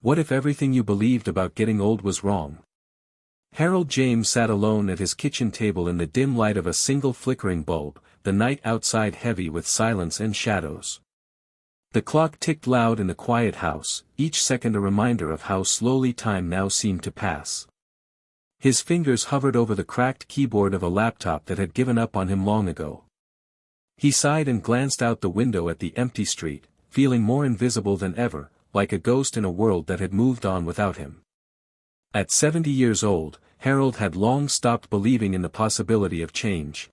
What if everything you believed about getting old was wrong? Harold James sat alone at his kitchen table in the dim light of a single flickering bulb, the night outside heavy with silence and shadows. The clock ticked loud in the quiet house, each second a reminder of how slowly time now seemed to pass. His fingers hovered over the cracked keyboard of a laptop that had given up on him long ago. He sighed and glanced out the window at the empty street, feeling more invisible than ever, like a ghost in a world that had moved on without him. At 70 years old, Harold had long stopped believing in the possibility of change.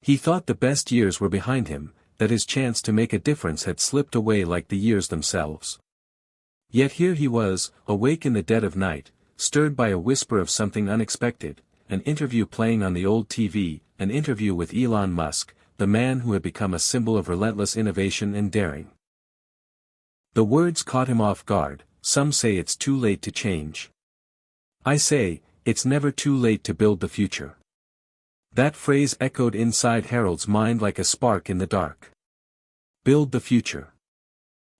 He thought the best years were behind him, that his chance to make a difference had slipped away like the years themselves. Yet here he was, awake in the dead of night, stirred by a whisper of something unexpected, an interview playing on the old TV, an interview with Elon Musk, the man who had become a symbol of relentless innovation and daring. The words caught him off guard. Some say it's too late to change. I say, it's never too late to build the future. That phrase echoed inside Harold's mind like a spark in the dark. Build the future.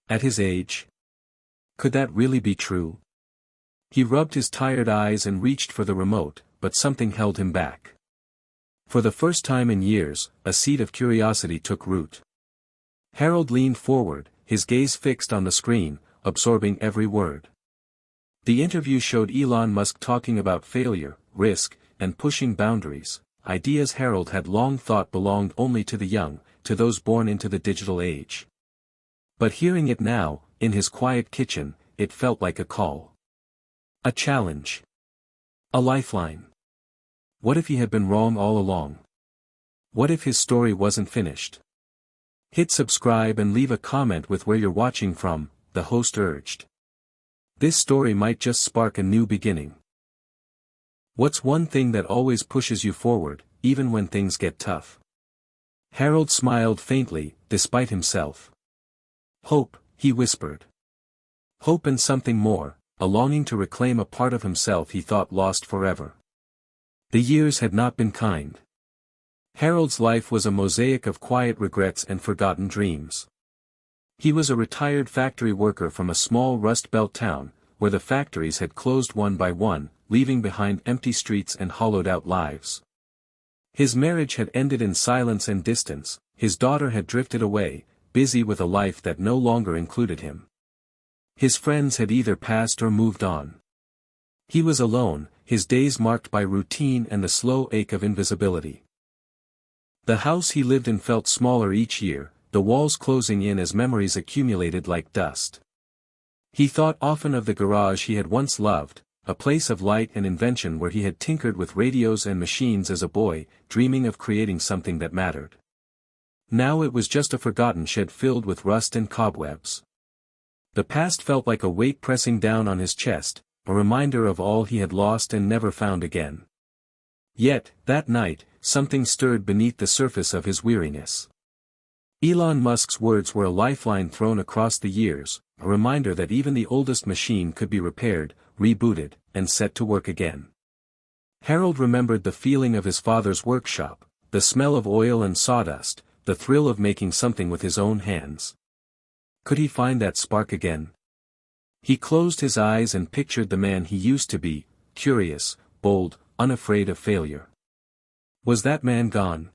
At his age? Could that really be true? He rubbed his tired eyes and reached for the remote, but something held him back. For the first time in years, a seed of curiosity took root. Harold leaned forward, his gaze fixed on the screen, absorbing every word. The interview showed Elon Musk talking about failure, risk, and pushing boundaries, ideas Harold had long thought belonged only to the young, to those born into the digital age. But hearing it now, in his quiet kitchen, it felt like a call. A challenge. A lifeline. What if he had been wrong all along? What if his story wasn't finished? Hit subscribe and leave a comment with where you're watching from, the host urged. This story might just spark a new beginning. What's one thing that always pushes you forward, even when things get tough? Harold smiled faintly, despite himself. Hope, he whispered. Hope and something more, a longing to reclaim a part of himself he thought lost forever. The years had not been kind. Harold's life was a mosaic of quiet regrets and forgotten dreams. He was a retired factory worker from a small Rust Belt town, where the factories had closed one by one, leaving behind empty streets and hollowed-out lives. His marriage had ended in silence and distance, his daughter had drifted away, busy with a life that no longer included him. His friends had either passed or moved on. He was alone, his days marked by routine and the slow ache of invisibility. The house he lived in felt smaller each year, the walls closing in as memories accumulated like dust. He thought often of the garage he had once loved, a place of light and invention where he had tinkered with radios and machines as a boy, dreaming of creating something that mattered. Now it was just a forgotten shed filled with rust and cobwebs. The past felt like a weight pressing down on his chest, a reminder of all he had lost and never found again. Yet, that night, something stirred beneath the surface of his weariness. Elon Musk's words were a lifeline thrown across the years, a reminder that even the oldest machine could be repaired, rebooted, and set to work again. Harold remembered the feeling of his father's workshop, the smell of oil and sawdust, the thrill of making something with his own hands. Could he find that spark again? He closed his eyes and pictured the man he used to be, curious, bold, unafraid of failure. Was that man gone?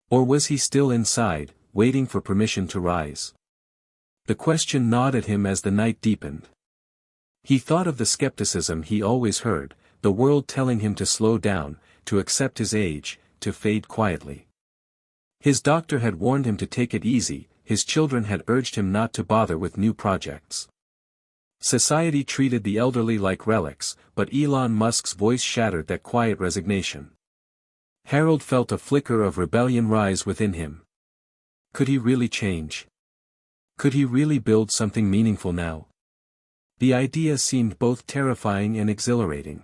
Or was he still inside, waiting for permission to rise? The question gnawed at him as the night deepened. He thought of the skepticism he always heard, the world telling him to slow down, to accept his age, to fade quietly. His doctor had warned him to take it easy, his children had urged him not to bother with new projects. Society treated the elderly like relics, but Elon Musk's voice shattered that quiet resignation. Harold felt a flicker of rebellion rise within him. Could he really change? Could he really build something meaningful now? The idea seemed both terrifying and exhilarating.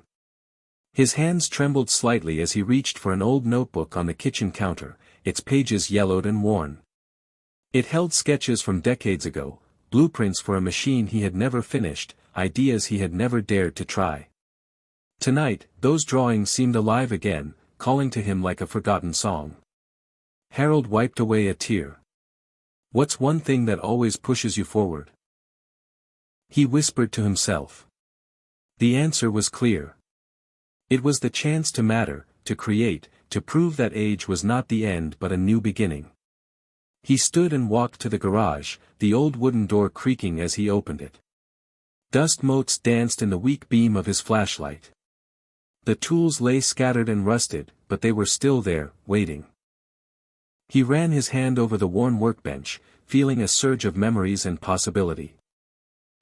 His hands trembled slightly as he reached for an old notebook on the kitchen counter, its pages yellowed and worn. It held sketches from decades ago, blueprints for a machine he had never finished, ideas he had never dared to try. Tonight, those drawings seemed alive again, calling to him like a forgotten song. Harold wiped away a tear. What's one thing that always pushes you forward? He whispered to himself. The answer was clear. It was the chance to matter, to create, to prove that age was not the end but a new beginning. He stood and walked to the garage, the old wooden door creaking as he opened it. Dust motes danced in the weak beam of his flashlight. The tools lay scattered and rusted, but they were still there, waiting. He ran his hand over the worn workbench, feeling a surge of memories and possibility.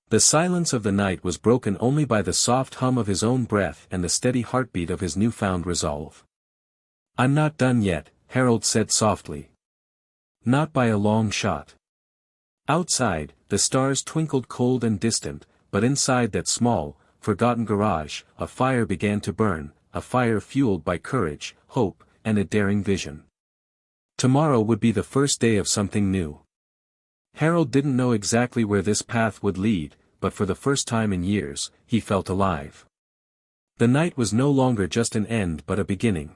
The silence of the night was broken only by the soft hum of his own breath and the steady heartbeat of his newfound resolve. "I'm not done yet," Harold said softly. "Not by a long shot." Outside, the stars twinkled cold and distant, but inside that small, forgotten garage, a fire began to burn, a fire fueled by courage, hope, and a daring vision. Tomorrow would be the first day of something new. Harold didn't know exactly where this path would lead, but for the first time in years, he felt alive. The night was no longer just an end but a beginning.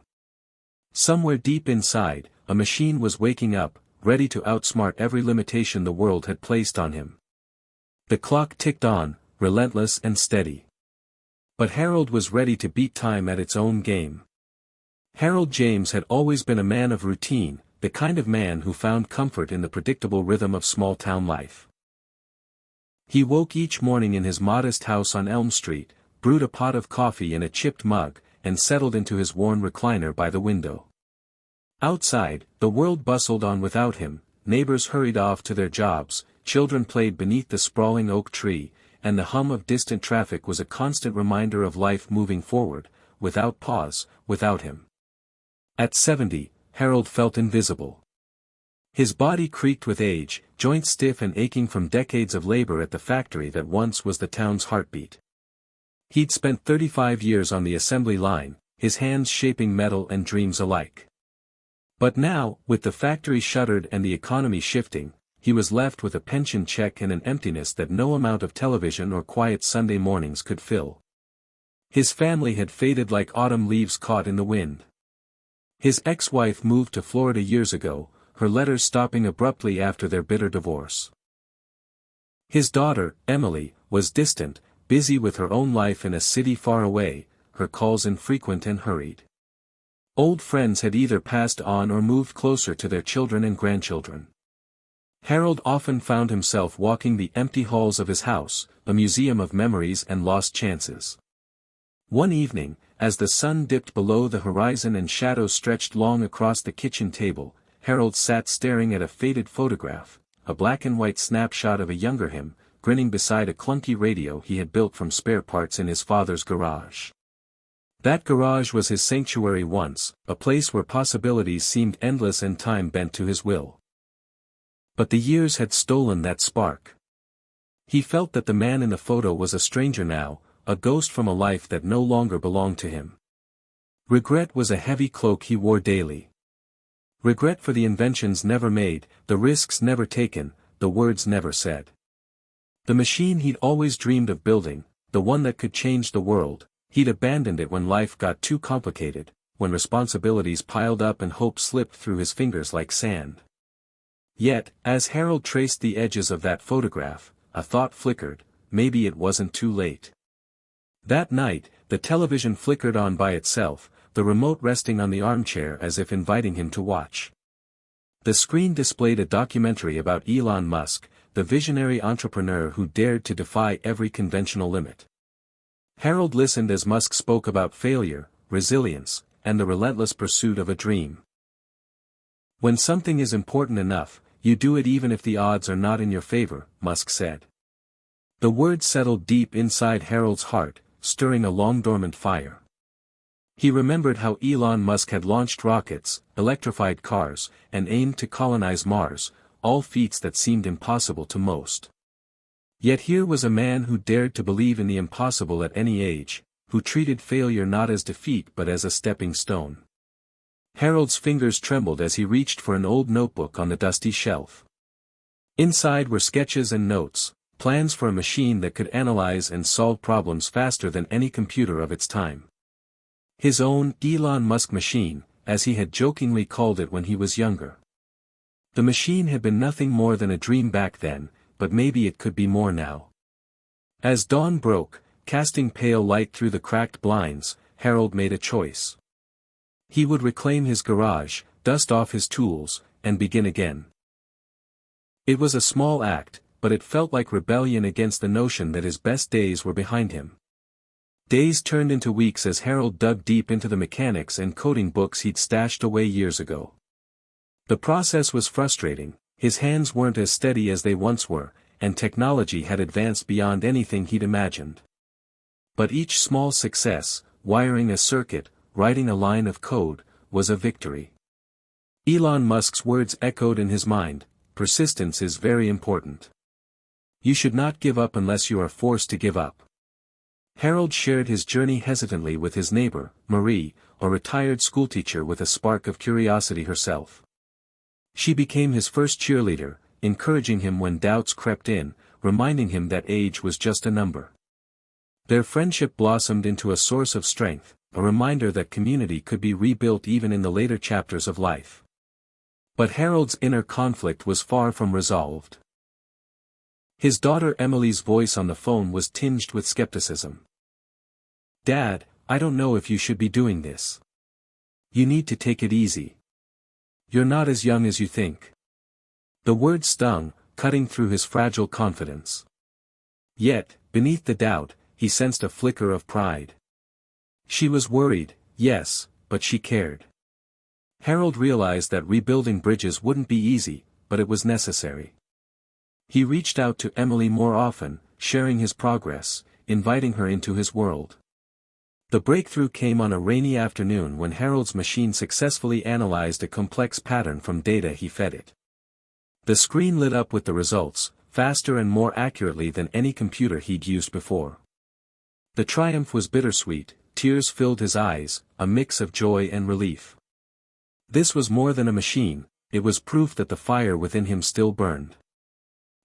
Somewhere deep inside, a machine was waking up, ready to outsmart every limitation the world had placed on him. The clock ticked on, relentless and steady. But Harold was ready to beat time at its own game. Harold James had always been a man of routine, the kind of man who found comfort in the predictable rhythm of small-town life. He woke each morning in his modest house on Elm Street, brewed a pot of coffee in a chipped mug, and settled into his worn recliner by the window. Outside, the world bustled on without him, neighbors hurried off to their jobs, children played beneath the sprawling oak tree, and the hum of distant traffic was a constant reminder of life moving forward, without pause, without him. At 70, Harold felt invisible. His body creaked with age, joints stiff and aching from decades of labor at the factory that once was the town's heartbeat. He'd spent 35 years on the assembly line, his hands shaping metal and dreams alike. But now, with the factory shuttered and the economy shifting, he was left with a pension check and an emptiness that no amount of television or quiet Sunday mornings could fill. His family had faded like autumn leaves caught in the wind. His ex-wife moved to Florida years ago, her letters stopping abruptly after their bitter divorce. His daughter, Emily, was distant, busy with her own life in a city far away, her calls infrequent and hurried. Old friends had either passed on or moved closer to their children and grandchildren. Harold often found himself walking the empty halls of his house, a museum of memories and lost chances. One evening, as the sun dipped below the horizon and shadows stretched long across the kitchen table, Harold sat staring at a faded photograph, a black and white snapshot of a younger him, grinning beside a clunky radio he had built from spare parts in his father's garage. That garage was his sanctuary once, a place where possibilities seemed endless and time bent to his will. But the years had stolen that spark. He felt that the man in the photo was a stranger now, a ghost from a life that no longer belonged to him. Regret was a heavy cloak he wore daily. Regret for the inventions never made, the risks never taken, the words never said. The machine he'd always dreamed of building, the one that could change the world, he'd abandoned it when life got too complicated, when responsibilities piled up and hope slipped through his fingers like sand. Yet, as Harold traced the edges of that photograph, a thought flickered, maybe it wasn't too late. That night, the television flickered on by itself, the remote resting on the armchair as if inviting him to watch. The screen displayed a documentary about Elon Musk, the visionary entrepreneur who dared to defy every conventional limit. Harold listened as Musk spoke about failure, resilience, and the relentless pursuit of a dream. "When something is important enough, you do it even if the odds are not in your favor," Musk said. The words settled deep inside Harold's heart, stirring a long-dormant fire. He remembered how Elon Musk had launched rockets, electrified cars, and aimed to colonize Mars, all feats that seemed impossible to most. Yet here was a man who dared to believe in the impossible at any age, who treated failure not as defeat but as a stepping stone. Harold's fingers trembled as he reached for an old notebook on the dusty shelf. Inside were sketches and notes, plans for a machine that could analyze and solve problems faster than any computer of its time. His own Elon Musk machine, as he had jokingly called it when he was younger. The machine had been nothing more than a dream back then, but maybe it could be more now. As dawn broke, casting pale light through the cracked blinds, Harold made a choice. He would reclaim his garage, dust off his tools, and begin again. It was a small act, but it felt like rebellion against the notion that his best days were behind him. Days turned into weeks as Harold dug deep into the mechanics and coding books he'd stashed away years ago. The process was frustrating, his hands weren't as steady as they once were, and technology had advanced beyond anything he'd imagined. But each small success, wiring a circuit, writing a line of code, was a victory. Elon Musk's words echoed in his mind: persistence is very important. You should not give up unless you are forced to give up. Harold shared his journey hesitantly with his neighbor, Marie, a retired schoolteacher with a spark of curiosity herself. She became his first cheerleader, encouraging him when doubts crept in, reminding him that age was just a number. Their friendship blossomed into a source of strength, a reminder that community could be rebuilt even in the later chapters of life. But Harold's inner conflict was far from resolved. His daughter Emily's voice on the phone was tinged with skepticism. "Dad, I don't know if you should be doing this. You need to take it easy. You're not as young as you think." The word stung, cutting through his fragile confidence. Yet, beneath the doubt, he sensed a flicker of pride. She was worried, yes, but she cared. Harold realized that rebuilding bridges wouldn't be easy, but it was necessary. He reached out to Emily more often, sharing his progress, inviting her into his world. The breakthrough came on a rainy afternoon when Harold's machine successfully analyzed a complex pattern from data he fed it. The screen lit up with the results, faster and more accurately than any computer he'd used before. The triumph was bittersweet, tears filled his eyes, a mix of joy and relief. This was more than a machine, it was proof that the fire within him still burned.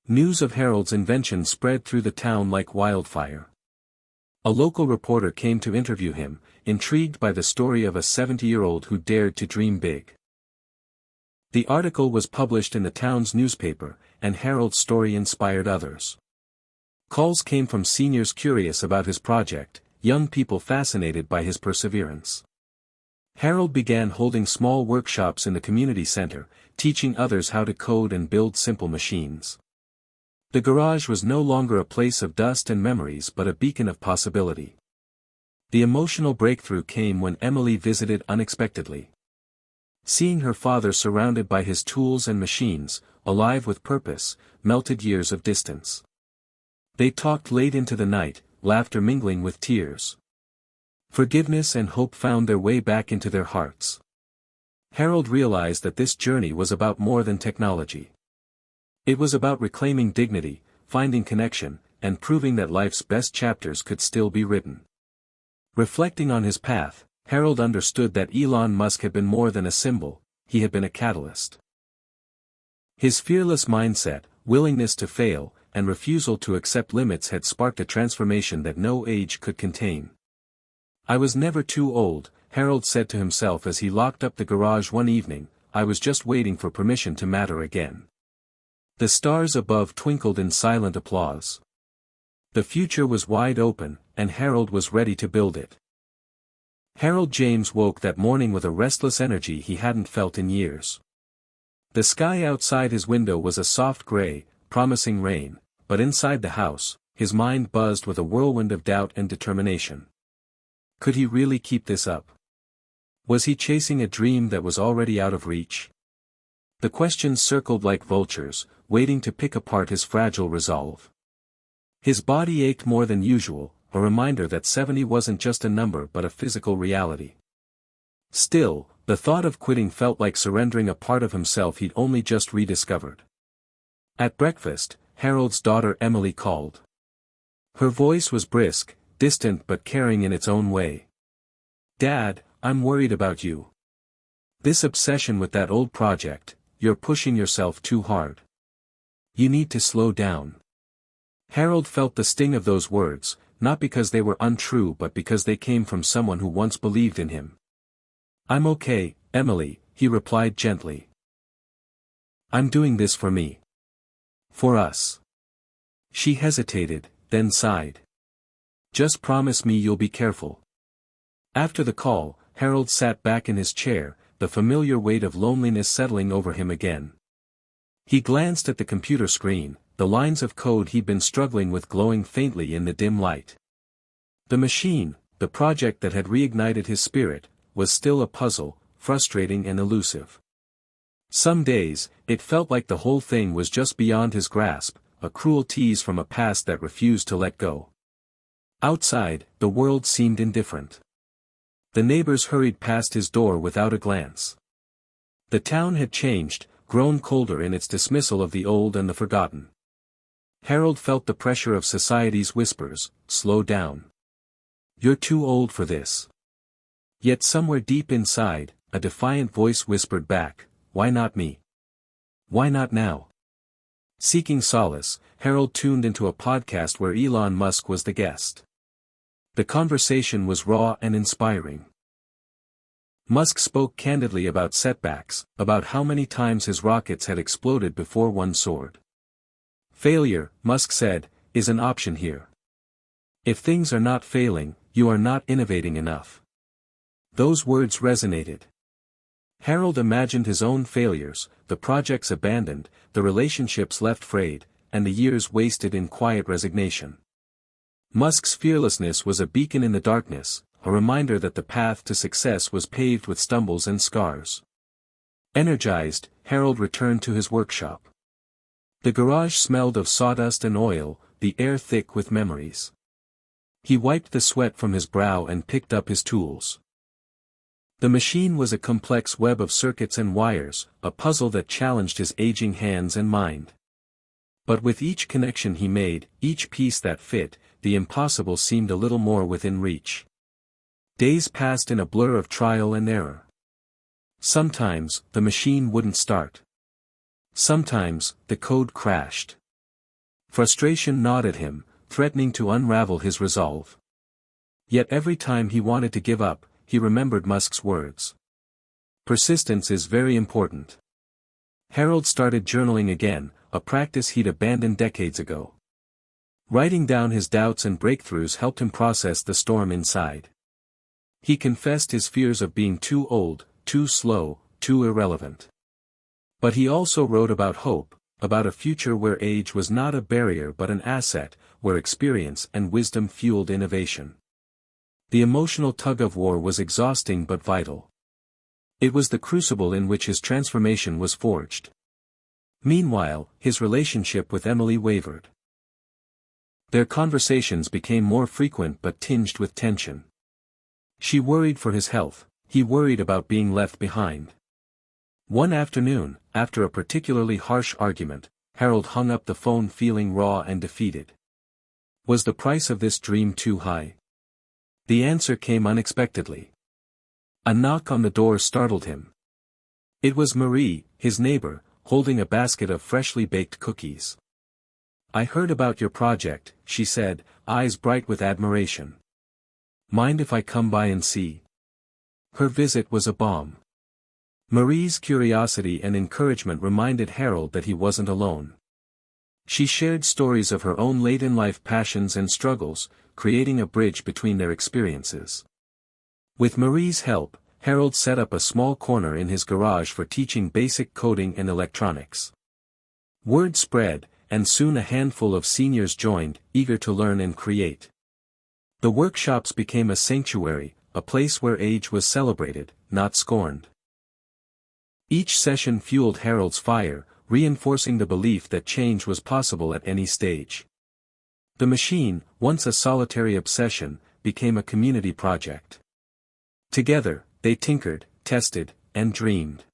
News of Harold's invention spread through the town like wildfire. A local reporter came to interview him, intrigued by the story of a 70-year-old who dared to dream big. The article was published in the town's newspaper, and Harold's story inspired others. Calls came from seniors curious about his project, young people fascinated by his perseverance. Harold began holding small workshops in the community center, teaching others how to code and build simple machines. The garage was no longer a place of dust and memories but a beacon of possibility. The emotional breakthrough came when Emily visited unexpectedly. Seeing her father surrounded by his tools and machines, alive with purpose, melted years of distance. They talked late into the night, laughter mingling with tears. Forgiveness and hope found their way back into their hearts. Harold realized that this journey was about more than technology. It was about reclaiming dignity, finding connection, and proving that life's best chapters could still be written. Reflecting on his path, Harold understood that Elon Musk had been more than a symbol, he had been a catalyst. His fearless mindset, willingness to fail, and refusal to accept limits had sparked a transformation that no age could contain. "I was never too old," Harold said to himself as he locked up the garage one evening, "I was just waiting for permission to matter again." The stars above twinkled in silent applause. The future was wide open, and Harold was ready to build it. Harold James woke that morning with a restless energy he hadn't felt in years. The sky outside his window was a soft gray, promising rain, but inside the house, his mind buzzed with a whirlwind of doubt and determination. Could he really keep this up? Was he chasing a dream that was already out of reach? The questions circled like vultures, waiting to pick apart his fragile resolve. His body ached more than usual, a reminder that 70 wasn't just a number but a physical reality. Still, the thought of quitting felt like surrendering a part of himself he'd only just rediscovered. At breakfast, Harold's daughter Emily called. Her voice was brisk, distant but caring in its own way. "Dad, I'm worried about you. This obsession with that old project, you're pushing yourself too hard. You need to slow down." Harold felt the sting of those words, not because they were untrue but because they came from someone who once believed in him. "I'm okay, Emily," he replied gently. "I'm doing this for me. For us." She hesitated, then sighed. "Just promise me you'll be careful." After the call, Harold sat back in his chair, the familiar weight of loneliness settling over him again. He glanced at the computer screen, the lines of code he'd been struggling with glowing faintly in the dim light. The machine, the project that had reignited his spirit, was still a puzzle, frustrating and elusive. Some days, it felt like the whole thing was just beyond his grasp, a cruel tease from a past that refused to let go. Outside, the world seemed indifferent. The neighbors hurried past his door without a glance. The town had changed, grown colder in its dismissal of the old and the forgotten. Harold felt the pressure of society's whispers, "Slow down. You're too old for this." Yet somewhere deep inside, a defiant voice whispered back, "Why not me? Why not now?" Seeking solace, Harold tuned into a podcast where Elon Musk was the guest. The conversation was raw and inspiring. Musk spoke candidly about setbacks, about how many times his rockets had exploded before one soared. "Failure," Musk said, "is an option here. If things are not failing, you are not innovating enough." Those words resonated. Harold imagined his own failures, the projects abandoned, the relationships left frayed, and the years wasted in quiet resignation. Musk's fearlessness was a beacon in the darkness, a reminder that the path to success was paved with stumbles and scars. Energized, Harold returned to his workshop. The garage smelled of sawdust and oil, the air thick with memories. He wiped the sweat from his brow and picked up his tools. The machine was a complex web of circuits and wires, a puzzle that challenged his aging hands and mind. But with each connection he made, each piece that fit, the impossible seemed a little more within reach. Days passed in a blur of trial and error. Sometimes, the machine wouldn't start. Sometimes, the code crashed. Frustration gnawed at him, threatening to unravel his resolve. Yet every time he wanted to give up, he remembered Musk's words. "Persistence is very important." Harold started journaling again, a practice he'd abandoned decades ago. Writing down his doubts and breakthroughs helped him process the storm inside. He confessed his fears of being too old, too slow, too irrelevant. But he also wrote about hope, about a future where age was not a barrier but an asset, where experience and wisdom fueled innovation. The emotional tug-of-war was exhausting but vital. It was the crucible in which his transformation was forged. Meanwhile, his relationship with Emily wavered. Their conversations became more frequent but tinged with tension. She worried for his health, he worried about being left behind. One afternoon, after a particularly harsh argument, Harold hung up the phone feeling raw and defeated. Was the price of this dream too high? The answer came unexpectedly. A knock on the door startled him. It was Marie, his neighbor, holding a basket of freshly baked cookies. "I heard about your project," she said, eyes bright with admiration. "Mind if I come by and see?" Her visit was a balm. Marie's curiosity and encouragement reminded Harold that he wasn't alone. She shared stories of her own late-in-life passions and struggles, creating a bridge between their experiences. With Marie's help, Harold set up a small corner in his garage for teaching basic coding and electronics. Word spread, and soon a handful of seniors joined, eager to learn and create. The workshops became a sanctuary, a place where age was celebrated, not scorned. Each session fueled Harold's fire, reinforcing the belief that change was possible at any stage. The machine, once a solitary obsession, became a community project. Together, they tinkered, tested, and dreamed.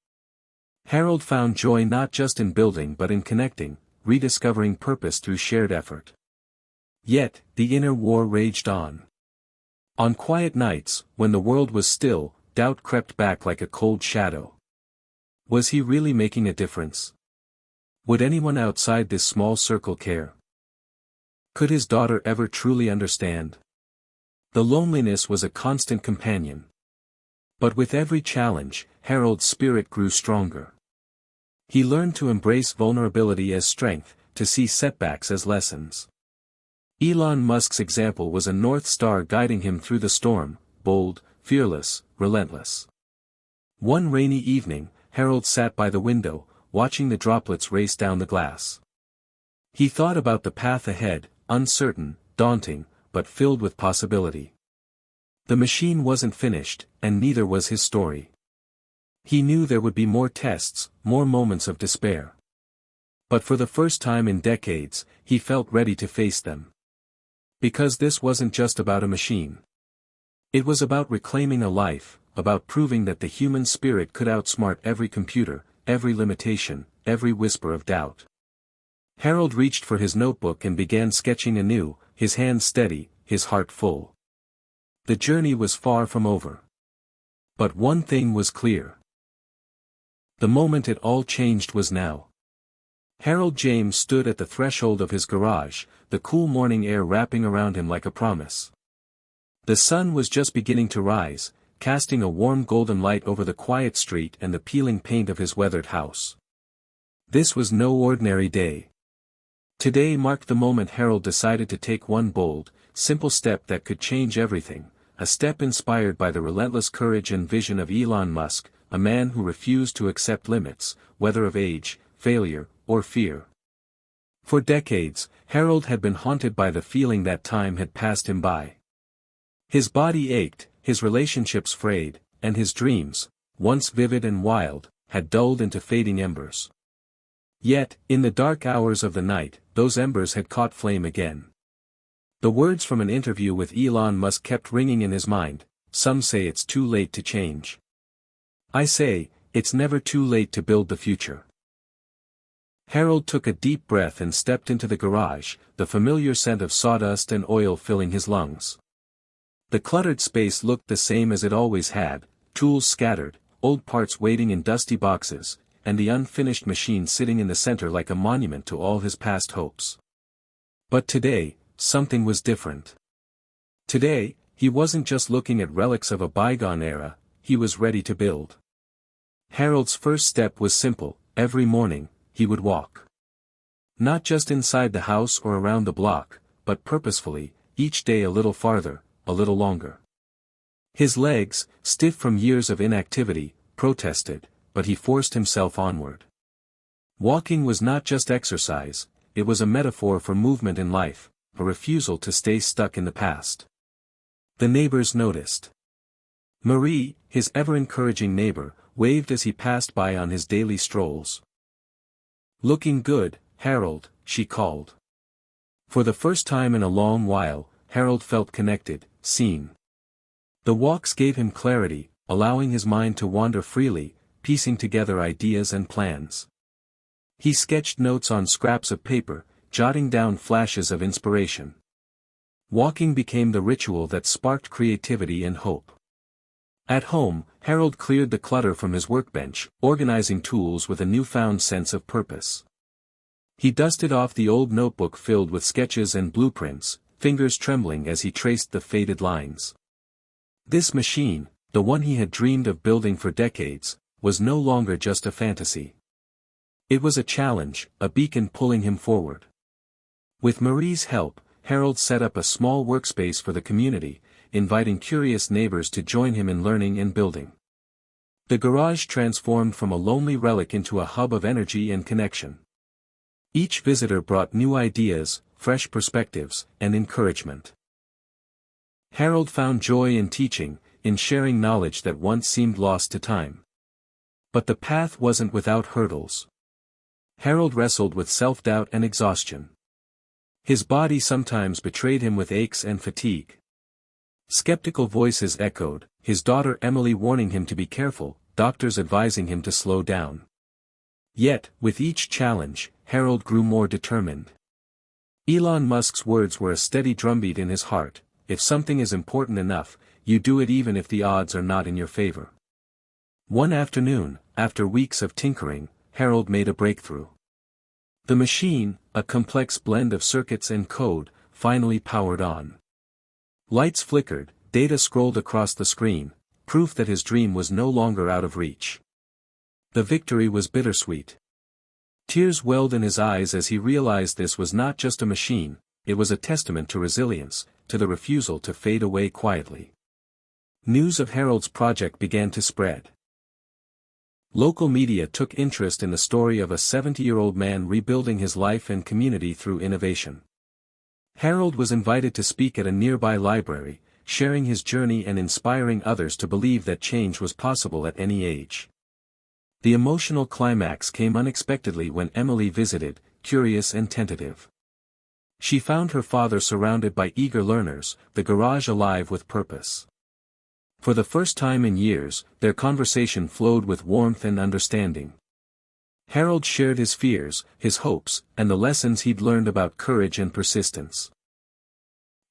Harold found joy not just in building but in connecting, rediscovering purpose through shared effort. Yet, the inner war raged on. On quiet nights, when the world was still, doubt crept back like a cold shadow. Was he really making a difference? Would anyone outside this small circle care? Could his daughter ever truly understand? The loneliness was a constant companion. But with every challenge, Harold's spirit grew stronger. He learned to embrace vulnerability as strength, to see setbacks as lessons. Elon Musk's example was a North Star guiding him through the storm, bold, fearless, relentless. One rainy evening, Harold sat by the window, watching the droplets race down the glass. He thought about the path ahead, uncertain, daunting, but filled with possibility. The machine wasn't finished, and neither was his story. He knew there would be more tests, more moments of despair. But for the first time in decades, he felt ready to face them. Because this wasn't just about a machine. It was about reclaiming a life, about proving that the human spirit could outsmart every computer, every limitation, every whisper of doubt. Harold reached for his notebook and began sketching anew, his hands steady, his heart full. The journey was far from over. But one thing was clear. The moment it all changed was now. Harold James stood at the threshold of his garage, the cool morning air wrapping around him like a promise. The sun was just beginning to rise, casting a warm golden light over the quiet street and the peeling paint of his weathered house. This was no ordinary day. Today marked the moment Harold decided to take one bold, simple step that could change everything, a step inspired by the relentless courage and vision of Elon Musk, a man who refused to accept limits, whether of age, failure, or fear. For decades, Harold had been haunted by the feeling that time had passed him by. His body ached, his relationships frayed, and his dreams, once vivid and wild, had dulled into fading embers. Yet, in the dark hours of the night, those embers had caught flame again. The words from an interview with Elon Musk kept ringing in his mind, "Some say it's too late to change. I say, it's never too late to build the future." Harold took a deep breath and stepped into the garage, the familiar scent of sawdust and oil filling his lungs. The cluttered space looked the same as it always had, tools scattered, old parts waiting in dusty boxes, and the unfinished machine sitting in the center like a monument to all his past hopes. But today, something was different. Today, he wasn't just looking at relics of a bygone era, he was ready to build. Harold's first step was simple: every morning, he would walk. Not just inside the house or around the block, but purposefully, each day a little farther, a little longer. His legs, stiff from years of inactivity, protested, but he forced himself onward. Walking was not just exercise, it was a metaphor for movement in life, a refusal to stay stuck in the past. The neighbors noticed. Marie, his ever-encouraging neighbor, waved as he passed by on his daily strolls. "Looking good, Harold," she called. For the first time in a long while, Harold felt connected, seen. The walks gave him clarity, allowing his mind to wander freely, piecing together ideas and plans. He sketched notes on scraps of paper, jotting down flashes of inspiration. Walking became the ritual that sparked creativity and hope. At home, Harold cleared the clutter from his workbench, organizing tools with a newfound sense of purpose. He dusted off the old notebook filled with sketches and blueprints, fingers trembling as he traced the faded lines. This machine, the one he had dreamed of building for decades, was no longer just a fantasy. It was a challenge, a beacon pulling him forward. With Marie's help, Harold set up a small workspace for the community, inviting curious neighbors to join him in learning and building. The garage transformed from a lonely relic into a hub of energy and connection. Each visitor brought new ideas, fresh perspectives, and encouragement. Harold found joy in teaching, in sharing knowledge that once seemed lost to time. But the path wasn't without hurdles. Harold wrestled with self-doubt and exhaustion. His body sometimes betrayed him with aches and fatigue. Skeptical voices echoed, his daughter Emily warning him to be careful, doctors advising him to slow down. Yet, with each challenge, Harold grew more determined. Elon Musk's words were a steady drumbeat in his heart: if something is important enough, you do it even if the odds are not in your favor. One afternoon, after weeks of tinkering, Harold made a breakthrough. The machine, a complex blend of circuits and code, finally powered on. Lights flickered, data scrolled across the screen, proof that his dream was no longer out of reach. The victory was bittersweet. Tears welled in his eyes as he realized this was not just a machine, it was a testament to resilience, to the refusal to fade away quietly. News of Harold's project began to spread. Local media took interest in the story of a 70-year-old man rebuilding his life and community through innovation. Harold was invited to speak at a nearby library, sharing his journey and inspiring others to believe that change was possible at any age. The emotional climax came unexpectedly when Emily visited, curious and tentative. She found her father surrounded by eager learners, the garage alive with purpose. For the first time in years, their conversation flowed with warmth and understanding. Harold shared his fears, his hopes, and the lessons he'd learned about courage and persistence.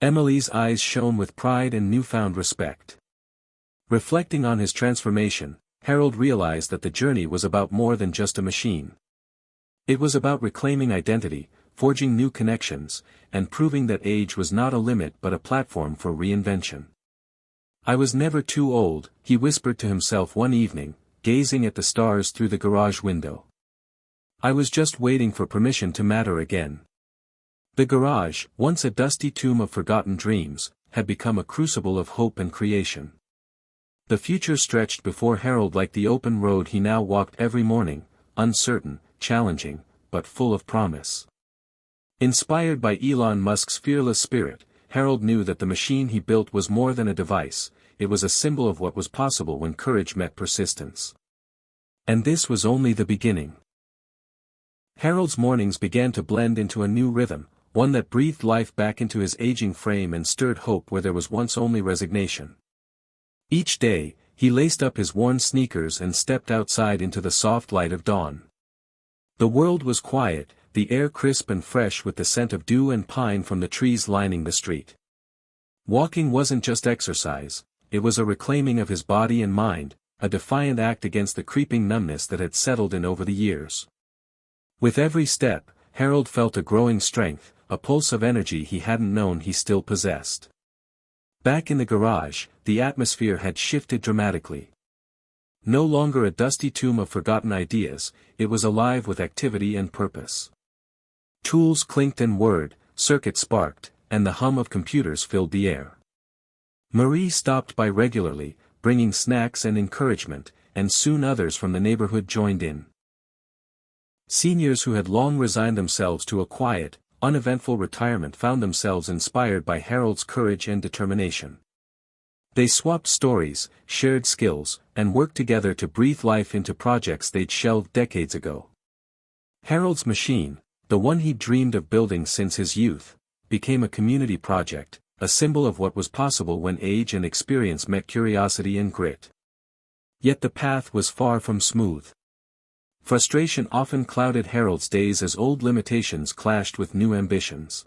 Emily's eyes shone with pride and newfound respect. Reflecting on his transformation, Harold realized that the journey was about more than just a machine. It was about reclaiming identity, forging new connections, and proving that age was not a limit but a platform for reinvention. "I was never too old," he whispered to himself one evening, gazing at the stars through the garage window. "I was just waiting for permission to matter again." The garage, once a dusty tomb of forgotten dreams, had become a crucible of hope and creation. The future stretched before Harold like the open road he now walked every morning, uncertain, challenging, but full of promise. Inspired by Elon Musk's fearless spirit, Harold knew that the machine he built was more than a device, it was a symbol of what was possible when courage met persistence. And this was only the beginning. Harold's mornings began to blend into a new rhythm, one that breathed life back into his aging frame and stirred hope where there was once only resignation. Each day, he laced up his worn sneakers and stepped outside into the soft light of dawn. The world was quiet, the air crisp and fresh with the scent of dew and pine from the trees lining the street. Walking wasn't just exercise, it was a reclaiming of his body and mind, a defiant act against the creeping numbness that had settled in over the years. With every step, Harold felt a growing strength, a pulse of energy he hadn't known he still possessed. Back in the garage, the atmosphere had shifted dramatically. No longer a dusty tomb of forgotten ideas, it was alive with activity and purpose. Tools clinked and whirred, circuits sparked, and the hum of computers filled the air. Marie stopped by regularly, bringing snacks and encouragement, and soon others from the neighborhood joined in. Seniors who had long resigned themselves to a quiet, uneventful retirement found themselves inspired by Harold's courage and determination. They swapped stories, shared skills, and worked together to breathe life into projects they'd shelved decades ago. Harold's machine, the one he'd dreamed of building since his youth, became a community project, a symbol of what was possible when age and experience met curiosity and grit. Yet the path was far from smooth. Frustration often clouded Harold's days as old limitations clashed with new ambitions.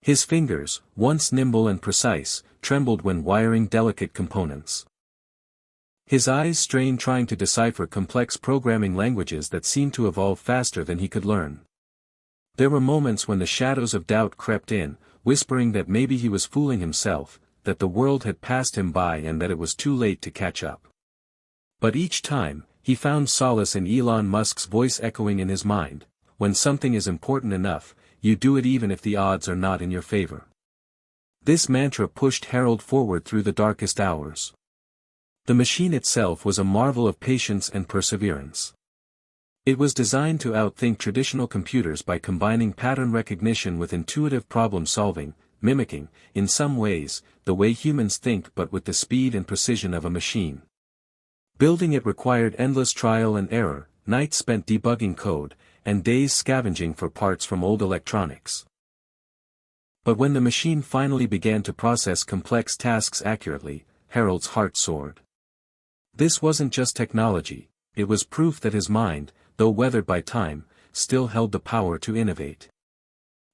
His fingers, once nimble and precise, trembled when wiring delicate components. His eyes strained trying to decipher complex programming languages that seemed to evolve faster than he could learn. There were moments when the shadows of doubt crept in, whispering that maybe he was fooling himself, that the world had passed him by and that it was too late to catch up. But each time, he found solace in Elon Musk's voice echoing in his mind, "When something is important enough, you do it even if the odds are not in your favor." This mantra pushed Harold forward through the darkest hours. The machine itself was a marvel of patience and perseverance. It was designed to outthink traditional computers by combining pattern recognition with intuitive problem-solving, mimicking, in some ways, the way humans think but with the speed and precision of a machine. Building it required endless trial and error, nights spent debugging code, and days scavenging for parts from old electronics. But when the machine finally began to process complex tasks accurately, Harold's heart soared. This wasn't just technology, it was proof that his mind, though weathered by time, still held the power to innovate.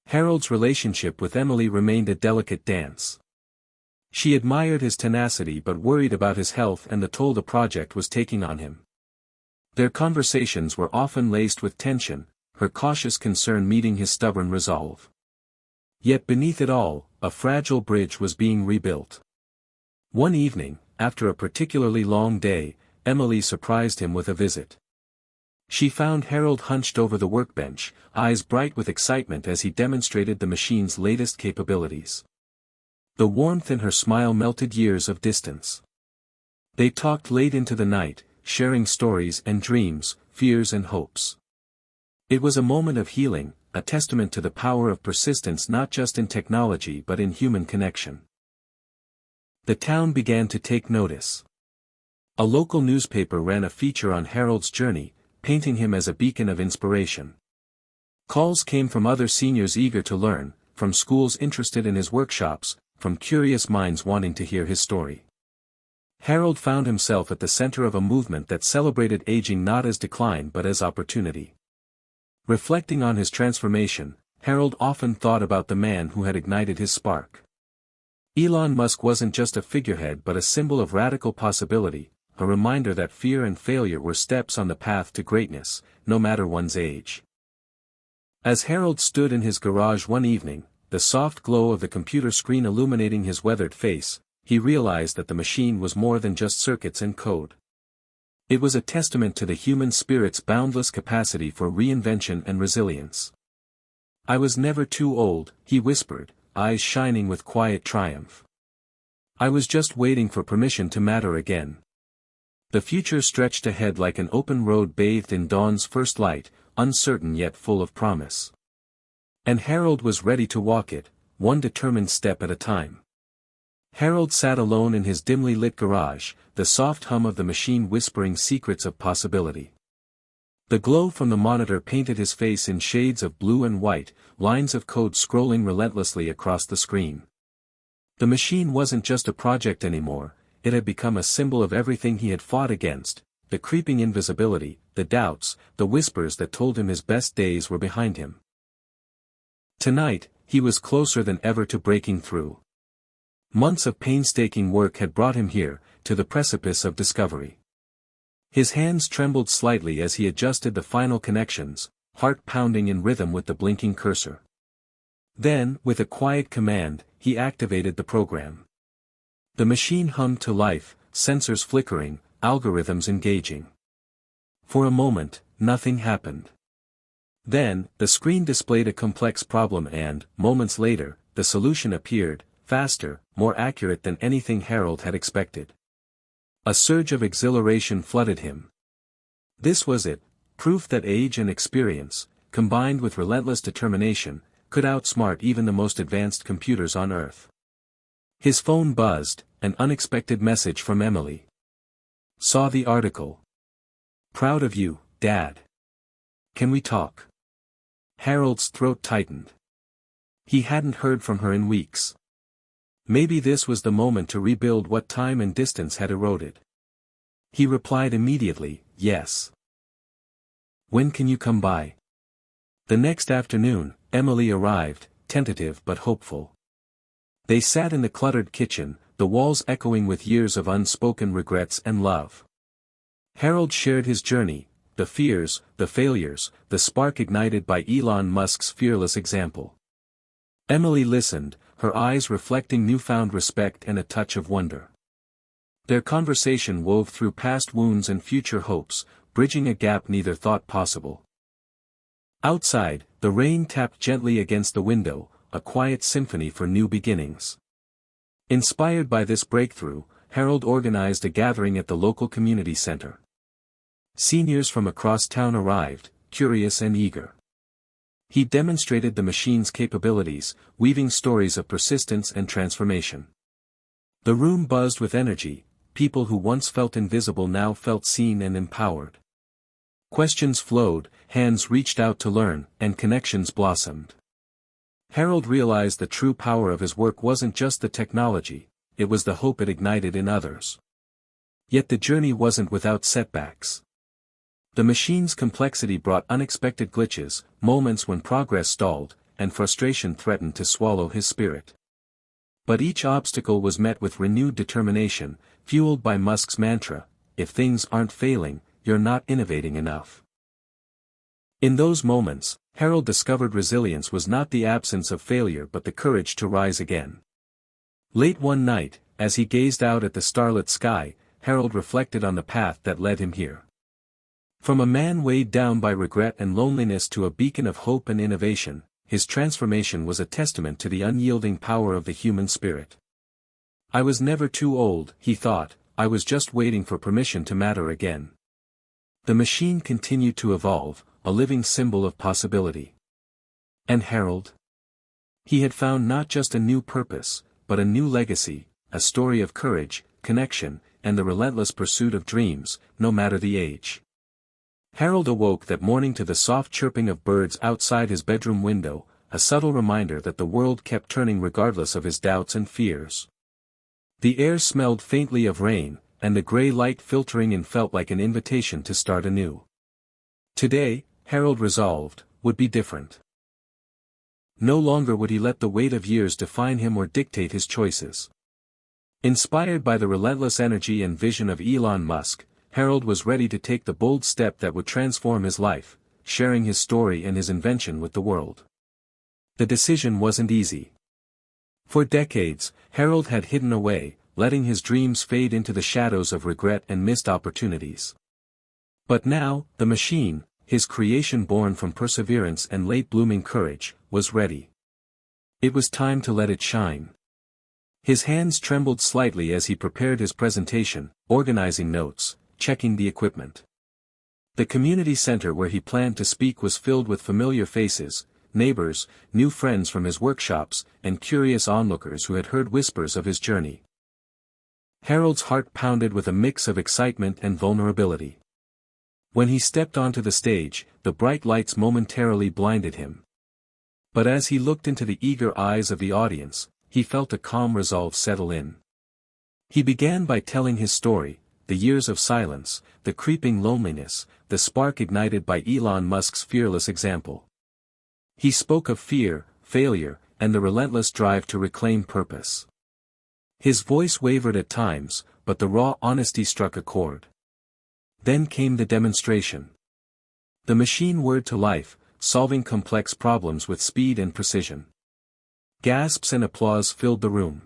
Harold's relationship with Emily remained a delicate dance. She admired his tenacity but worried about his health and the toll the project was taking on him. Their conversations were often laced with tension, her cautious concern meeting his stubborn resolve. Yet beneath it all, a fragile bridge was being rebuilt. One evening, after a particularly long day, Emily surprised him with a visit. She found Harold hunched over the workbench, eyes bright with excitement as he demonstrated the machine's latest capabilities. The warmth in her smile melted years of distance. They talked late into the night, sharing stories and dreams, fears and hopes. It was a moment of healing, a testament to the power of persistence not just in technology but in human connection. The town began to take notice. A local newspaper ran a feature on Harold's journey, painting him as a beacon of inspiration. Calls came from other seniors eager to learn, from schools interested in his workshops, from curious minds wanting to hear his story. Harold found himself at the center of a movement that celebrated aging not as decline but as opportunity. Reflecting on his transformation, Harold often thought about the man who had ignited his spark. Elon Musk wasn't just a figurehead but a symbol of radical possibility, a reminder that fear and failure were steps on the path to greatness, no matter one's age. As Harold stood in his garage one evening, the soft glow of the computer screen illuminating his weathered face, he realized that the machine was more than just circuits and code. It was a testament to the human spirit's boundless capacity for reinvention and resilience. "I was never too old," he whispered, eyes shining with quiet triumph. "I was just waiting for permission to matter again." The future stretched ahead like an open road bathed in dawn's first light, uncertain yet full of promise. And Harold was ready to walk it, one determined step at a time. Harold sat alone in his dimly lit garage, the soft hum of the machine whispering secrets of possibility. The glow from the monitor painted his face in shades of blue and white, lines of code scrolling relentlessly across the screen. The machine wasn't just a project anymore, it had become a symbol of everything he had fought against, the creeping invisibility, the doubts, the whispers that told him his best days were behind him. Tonight, he was closer than ever to breaking through. Months of painstaking work had brought him here, to the precipice of discovery. His hands trembled slightly as he adjusted the final connections, heart pounding in rhythm with the blinking cursor. Then, with a quiet command, he activated the program. The machine hummed to life, sensors flickering, algorithms engaging. For a moment, nothing happened. Then, the screen displayed a complex problem and, moments later, the solution appeared, faster, more accurate than anything Harold had expected. A surge of exhilaration flooded him. This was it, proof that age and experience, combined with relentless determination, could outsmart even the most advanced computers on Earth. His phone buzzed, an unexpected message from Emily. "Saw the article. Proud of you, Dad. Can we talk?" Harold's throat tightened. He hadn't heard from her in weeks. Maybe this was the moment to rebuild what time and distance had eroded. He replied immediately, "Yes." "When can you come by?" The next afternoon, Emily arrived, tentative but hopeful. They sat in the cluttered kitchen, the walls echoing with years of unspoken regrets and love. Harold shared his journey, the fears, the failures, the spark ignited by Elon Musk's fearless example. Emily listened, her eyes reflecting newfound respect and a touch of wonder. Their conversation wove through past wounds and future hopes, bridging a gap neither thought possible. Outside, the rain tapped gently against the window, a quiet symphony for new beginnings. Inspired by this breakthrough, Harold organized a gathering at the local community center. Seniors from across town arrived, curious and eager. He demonstrated the machine's capabilities, weaving stories of persistence and transformation. The room buzzed with energy, people who once felt invisible now felt seen and empowered. Questions flowed, hands reached out to learn, and connections blossomed. Harold realized the true power of his work wasn't just the technology, it was the hope it ignited in others. Yet the journey wasn't without setbacks. The machine's complexity brought unexpected glitches, moments when progress stalled, and frustration threatened to swallow his spirit. But each obstacle was met with renewed determination, fueled by Musk's mantra, "If things aren't failing, you're not innovating enough." In those moments, Harold discovered resilience was not the absence of failure but the courage to rise again. Late one night, as he gazed out at the starlit sky, Harold reflected on the path that led him here. From a man weighed down by regret and loneliness to a beacon of hope and innovation, his transformation was a testament to the unyielding power of the human spirit. I was never too old, he thought, I was just waiting for permission to matter again. The machine continued to evolve, a living symbol of possibility. And Harold? He had found not just a new purpose, but a new legacy, a story of courage, connection, and the relentless pursuit of dreams, no matter the age. Harold awoke that morning to the soft chirping of birds outside his bedroom window, a subtle reminder that the world kept turning regardless of his doubts and fears. The air smelled faintly of rain, and the gray light filtering in felt like an invitation to start anew. Today, Harold resolved, would be different. No longer would he let the weight of years define him or dictate his choices. Inspired by the relentless energy and vision of Elon Musk, Harold was ready to take the bold step that would transform his life, sharing his story and his invention with the world. The decision wasn't easy. For decades, Harold had hidden away, letting his dreams fade into the shadows of regret and missed opportunities. But now, the machine, his creation born from perseverance and late-blooming courage, was ready. It was time to let it shine. His hands trembled slightly as he prepared his presentation, organizing notes, checking the equipment. The community center where he planned to speak was filled with familiar faces, neighbors, new friends from his workshops, and curious onlookers who had heard whispers of his journey. Harold's heart pounded with a mix of excitement and vulnerability. When he stepped onto the stage, the bright lights momentarily blinded him. But as he looked into the eager eyes of the audience, he felt a calm resolve settle in. He began by telling his story, the years of silence, the creeping loneliness, the spark ignited by Elon Musk's fearless example. He spoke of fear, failure, and the relentless drive to reclaim purpose. His voice wavered at times, but the raw honesty struck a chord. Then came the demonstration. The machine whirred to life, solving complex problems with speed and precision. Gasps and applause filled the room.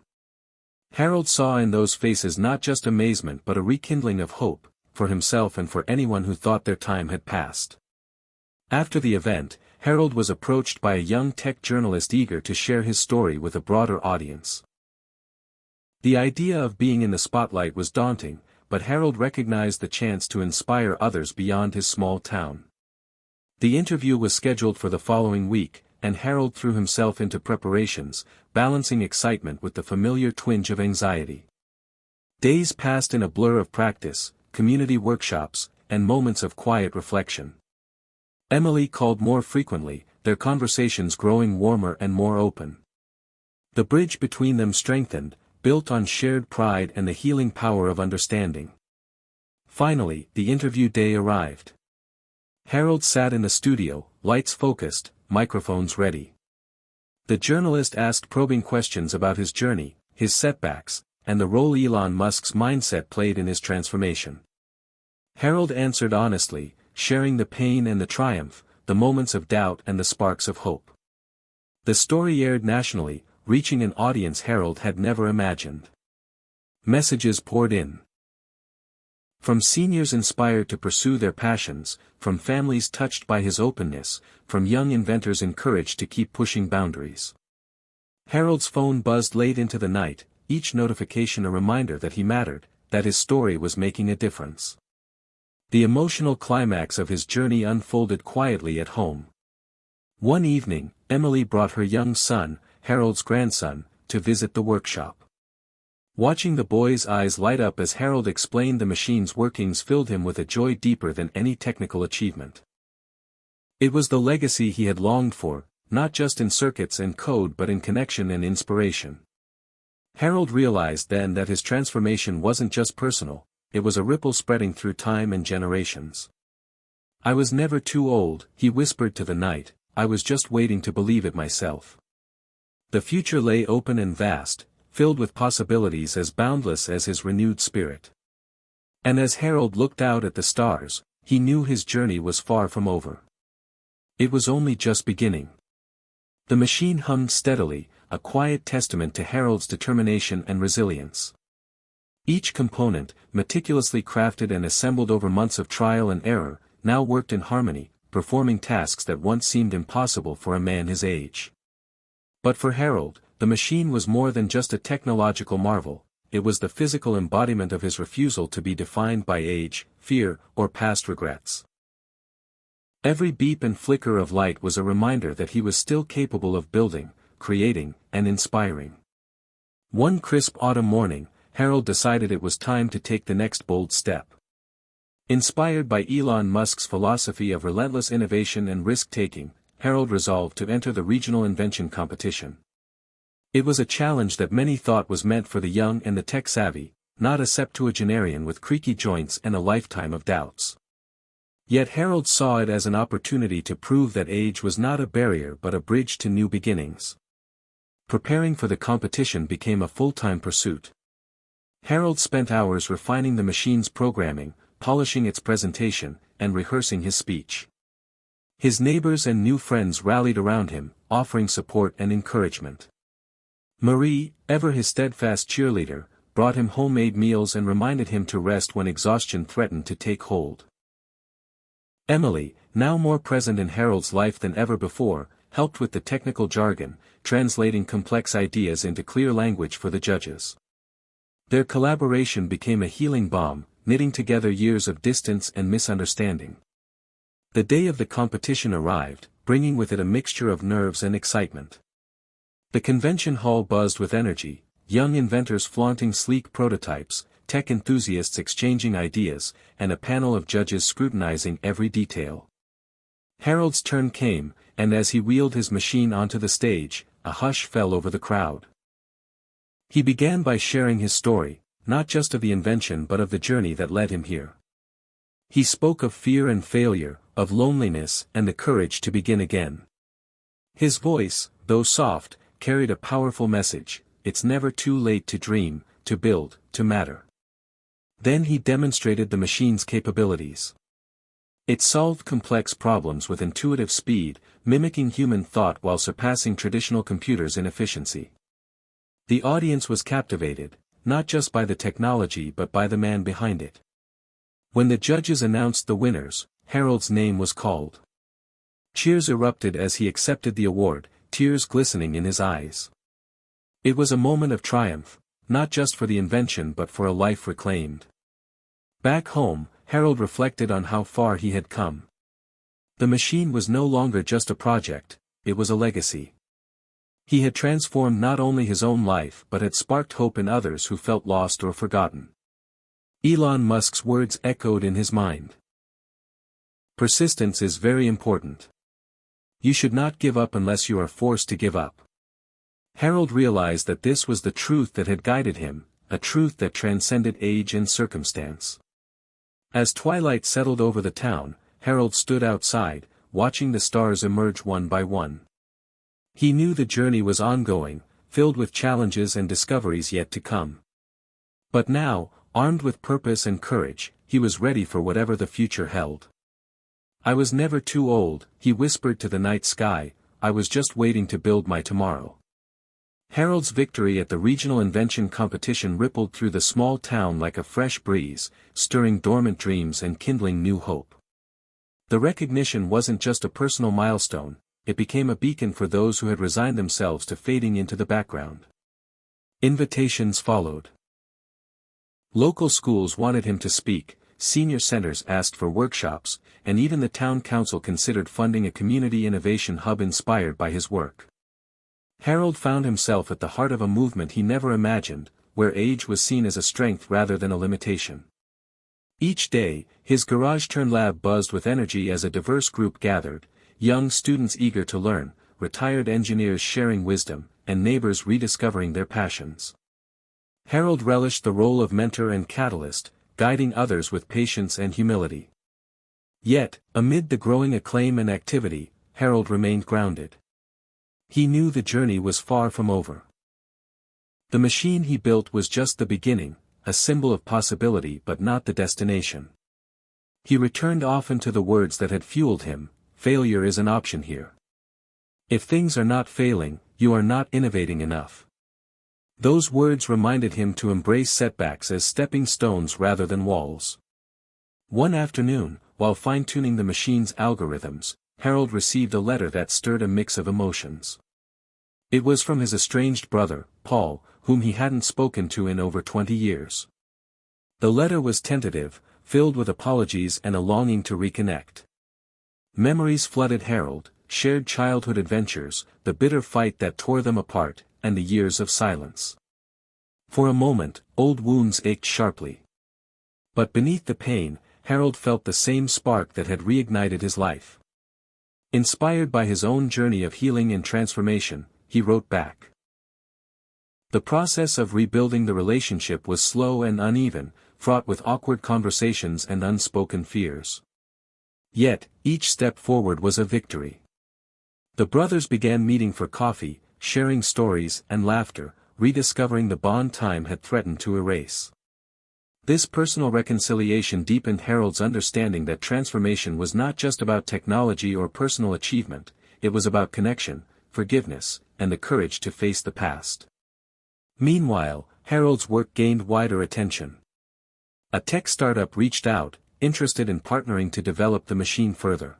Harold saw in those faces not just amazement but a rekindling of hope, for himself and for anyone who thought their time had passed. After the event, Harold was approached by a young tech journalist eager to share his story with a broader audience. The idea of being in the spotlight was daunting, but Harold recognized the chance to inspire others beyond his small town. The interview was scheduled for the following week, and Harold threw himself into preparations, balancing excitement with the familiar twinge of anxiety. Days passed in a blur of practice, community workshops, and moments of quiet reflection. Emily called more frequently, their conversations growing warmer and more open. The bridge between them strengthened, built on shared pride and the healing power of understanding. Finally, the interview day arrived. Harold sat in the studio, lights focused, microphones ready. The journalist asked probing questions about his journey, his setbacks, and the role Elon Musk's mindset played in his transformation. Harold answered honestly, sharing the pain and the triumph, the moments of doubt and the sparks of hope. The story aired nationally, reaching an audience Harold had never imagined. Messages poured in. From seniors inspired to pursue their passions, from families touched by his openness, from young inventors encouraged to keep pushing boundaries. Harold's phone buzzed late into the night, each notification a reminder that he mattered, that his story was making a difference. The emotional climax of his journey unfolded quietly at home. One evening, Emily brought her young son, Harold's grandson, to visit the workshop. Watching the boy's eyes light up as Harold explained the machine's workings filled him with a joy deeper than any technical achievement. It was the legacy he had longed for, not just in circuits and code but in connection and inspiration. Harold realized then that his transformation wasn't just personal, it was a ripple spreading through time and generations. I was never too old, he whispered to the night, I was just waiting to believe it myself. The future lay open and vast, filled with possibilities as boundless as his renewed spirit. And as Harold looked out at the stars, he knew his journey was far from over. It was only just beginning. The machine hummed steadily, a quiet testament to Harold's determination and resilience. Each component, meticulously crafted and assembled over months of trial and error, now worked in harmony, performing tasks that once seemed impossible for a man his age. But for Harold, the machine was more than just a technological marvel, it was the physical embodiment of his refusal to be defined by age, fear, or past regrets. Every beep and flicker of light was a reminder that he was still capable of building, creating, and inspiring. One crisp autumn morning, Harold decided it was time to take the next bold step. Inspired by Elon Musk's philosophy of relentless innovation and risk-taking, Harold resolved to enter the regional invention competition. It was a challenge that many thought was meant for the young and the tech-savvy, not a septuagenarian with creaky joints and a lifetime of doubts. Yet Harold saw it as an opportunity to prove that age was not a barrier but a bridge to new beginnings. Preparing for the competition became a full-time pursuit. Harold spent hours refining the machine's programming, polishing its presentation, and rehearsing his speech. His neighbors and new friends rallied around him, offering support and encouragement. Marie, ever his steadfast cheerleader, brought him homemade meals and reminded him to rest when exhaustion threatened to take hold. Emily, now more present in Harold's life than ever before, helped with the technical jargon, translating complex ideas into clear language for the judges. Their collaboration became a healing balm, knitting together years of distance and misunderstanding. The day of the competition arrived, bringing with it a mixture of nerves and excitement. The convention hall buzzed with energy, young inventors flaunting sleek prototypes, tech enthusiasts exchanging ideas, and a panel of judges scrutinizing every detail. Harold's turn came, and as he wheeled his machine onto the stage, a hush fell over the crowd. He began by sharing his story, not just of the invention but of the journey that led him here. He spoke of fear and failure, of loneliness and the courage to begin again. His voice, though soft, carried a powerful message: it's never too late to dream, to build, to matter. Then he demonstrated the machine's capabilities. It solved complex problems with intuitive speed, mimicking human thought while surpassing traditional computers in efficiency. The audience was captivated, not just by the technology but by the man behind it. When the judges announced the winners, Harold's name was called. Cheers erupted as he accepted the award, tears glistening in his eyes. It was a moment of triumph, not just for the invention but for a life reclaimed. Back home, Harold reflected on how far he had come. The machine was no longer just a project, it was a legacy. He had transformed not only his own life but had sparked hope in others who felt lost or forgotten. Elon Musk's words echoed in his mind. Persistence is very important. You should not give up unless you are forced to give up. Harold realized that this was the truth that had guided him, a truth that transcended age and circumstance. As twilight settled over the town, Harold stood outside, watching the stars emerge one by one. He knew the journey was ongoing, filled with challenges and discoveries yet to come. But now, armed with purpose and courage, he was ready for whatever the future held. I was never too old, he whispered to the night sky, I was just waiting to build my tomorrow. Harold's victory at the regional invention competition rippled through the small town like a fresh breeze, stirring dormant dreams and kindling new hope. The recognition wasn't just a personal milestone, it became a beacon for those who had resigned themselves to fading into the background. Invitations followed. Local schools wanted him to speak, senior centers asked for workshops, and even the town council considered funding a community innovation hub inspired by his work. Harold found himself at the heart of a movement he never imagined, where age was seen as a strength rather than a limitation. Each day, his garage-turned-lab buzzed with energy as a diverse group gathered, young students eager to learn, retired engineers sharing wisdom, and neighbors rediscovering their passions. Harold relished the role of mentor and catalyst, guiding others with patience and humility. Yet, amid the growing acclaim and activity, Harold remained grounded. He knew the journey was far from over. The machine he built was just the beginning, a symbol of possibility but not the destination. He returned often to the words that had fueled him: failure is an option here. If things are not failing, you are not innovating enough. Those words reminded him to embrace setbacks as stepping stones rather than walls. One afternoon, while fine-tuning the machine's algorithms, Harold received a letter that stirred a mix of emotions. It was from his estranged brother, Paul, whom he hadn't spoken to in over 20 years. The letter was tentative, filled with apologies and a longing to reconnect. Memories flooded Harold, shared childhood adventures, the bitter fight that tore them apart, and the years of silence. For a moment, old wounds ached sharply. But beneath the pain, Harold felt the same spark that had reignited his life. Inspired by his own journey of healing and transformation, he wrote back. The process of rebuilding the relationship was slow and uneven, fraught with awkward conversations and unspoken fears. Yet, each step forward was a victory. The brothers began meeting for coffee, sharing stories and laughter, rediscovering the bond time had threatened to erase. This personal reconciliation deepened Harold's understanding that transformation was not just about technology or personal achievement, it was about connection, forgiveness, and the courage to face the past. Meanwhile, Harold's work gained wider attention. A tech startup reached out, interested in partnering to develop the machine further.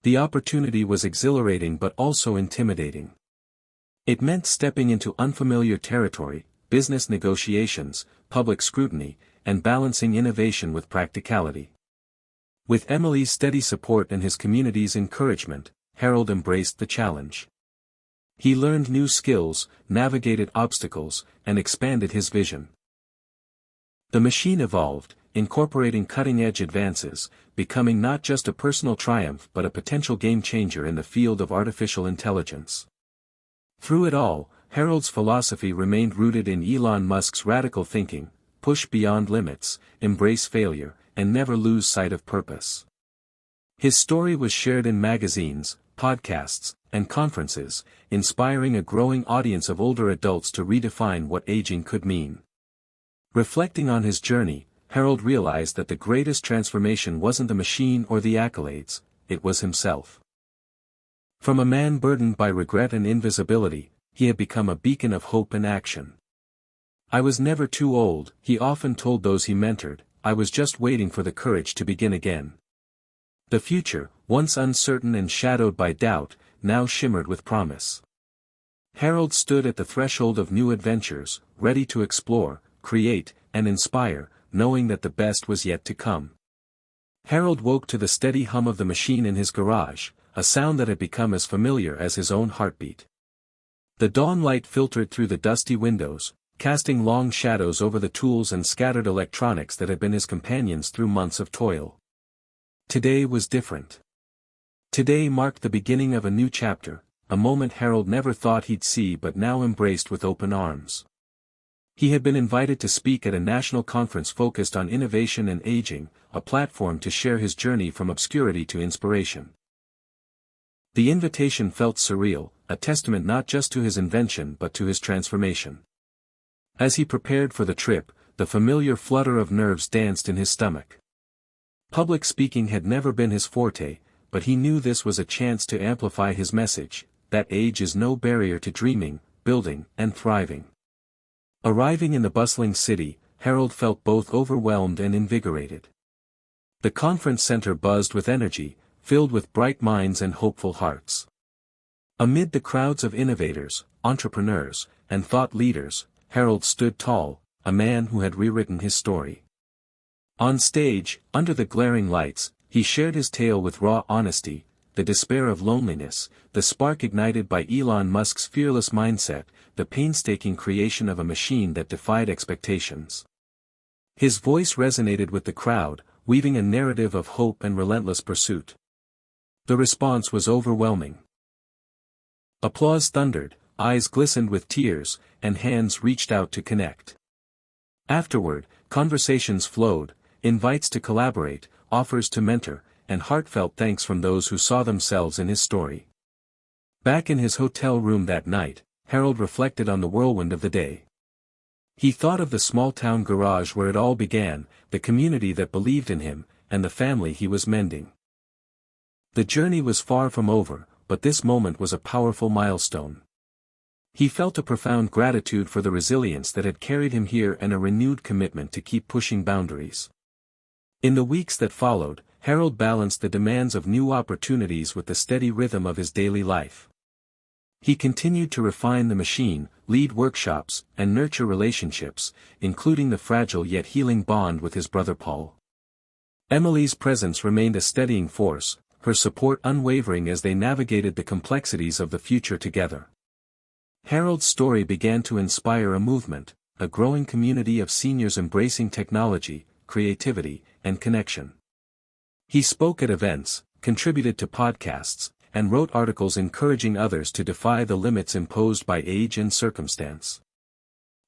The opportunity was exhilarating but also intimidating. It meant stepping into unfamiliar territory, business negotiations, public scrutiny, and balancing innovation with practicality. With Emily's steady support and his community's encouragement, Harold embraced the challenge. He learned new skills, navigated obstacles, and expanded his vision. The machine evolved, incorporating cutting-edge advances, becoming not just a personal triumph but a potential game-changer in the field of artificial intelligence. Through it all, Harold's philosophy remained rooted in Elon Musk's radical thinking: push beyond limits, embrace failure, and never lose sight of purpose. His story was shared in magazines, podcasts, and conferences, inspiring a growing audience of older adults to redefine what aging could mean. Reflecting on his journey, Harold realized that the greatest transformation wasn't the machine or the accolades, it was himself. From a man burdened by regret and invisibility, he had become a beacon of hope and action. "I was never too old," he often told those he mentored, "I was just waiting for the courage to begin again." The future, once uncertain and shadowed by doubt, now shimmered with promise. Harold stood at the threshold of new adventures, ready to explore, create, and inspire, knowing that the best was yet to come. Harold woke to the steady hum of the machine in his garage, a sound that had become as familiar as his own heartbeat. The dawn light filtered through the dusty windows, casting long shadows over the tools and scattered electronics that had been his companions through months of toil. Today was different. Today marked the beginning of a new chapter, a moment Harold never thought he'd see but now embraced with open arms. He had been invited to speak at a national conference focused on innovation and aging, a platform to share his journey from obscurity to inspiration. The invitation felt surreal, a testament not just to his invention but to his transformation. As he prepared for the trip, the familiar flutter of nerves danced in his stomach. Public speaking had never been his forte, but he knew this was a chance to amplify his message, that age is no barrier to dreaming, building, and thriving. Arriving in the bustling city, Harold felt both overwhelmed and invigorated. The conference center buzzed with energy, filled with bright minds and hopeful hearts. Amid the crowds of innovators, entrepreneurs, and thought leaders, Harold stood tall, a man who had rewritten his story. On stage, under the glaring lights, he shared his tale with raw honesty, the despair of loneliness, the spark ignited by Elon Musk's fearless mindset, the painstaking creation of a machine that defied expectations. His voice resonated with the crowd, weaving a narrative of hope and relentless pursuit. The response was overwhelming. Applause thundered, eyes glistened with tears, and hands reached out to connect. Afterward, conversations flowed, invites to collaborate, offers to mentor, and heartfelt thanks from those who saw themselves in his story. Back in his hotel room that night, Harold reflected on the whirlwind of the day. He thought of the small-town garage where it all began, the community that believed in him, and the family he was mending. The journey was far from over, but this moment was a powerful milestone. He felt a profound gratitude for the resilience that had carried him here and a renewed commitment to keep pushing boundaries. In the weeks that followed, Harold balanced the demands of new opportunities with the steady rhythm of his daily life. He continued to refine the machine, lead workshops, and nurture relationships, including the fragile yet healing bond with his brother Paul. Emily's presence remained a steadying force, her support unwavering as they navigated the complexities of the future together. Harold's story began to inspire a movement, a growing community of seniors embracing technology, creativity, and connection. He spoke at events, contributed to podcasts, and wrote articles encouraging others to defy the limits imposed by age and circumstance.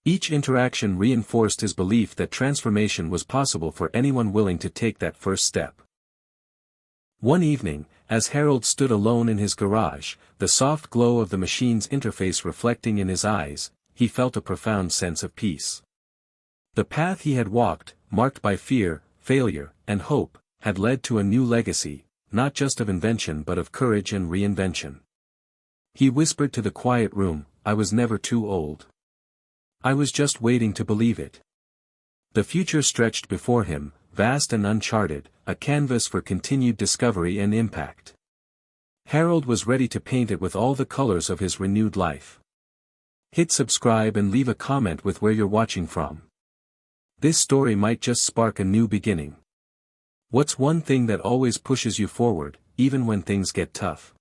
Each interaction reinforced his belief that transformation was possible for anyone willing to take that first step. One evening, as Harold stood alone in his garage, the soft glow of the machine's interface reflecting in his eyes, he felt a profound sense of peace. The path he had walked, marked by fear, failure, and hope, had led to a new legacy, not just of invention but of courage and reinvention. He whispered to the quiet room, "I was never too old. I was just waiting to believe it." The future stretched before him, vast and uncharted, a canvas for continued discovery and impact. Harold was ready to paint it with all the colors of his renewed life. Hit subscribe and leave a comment with where you're watching from. This story might just spark a new beginning. What's one thing that always pushes you forward, even when things get tough?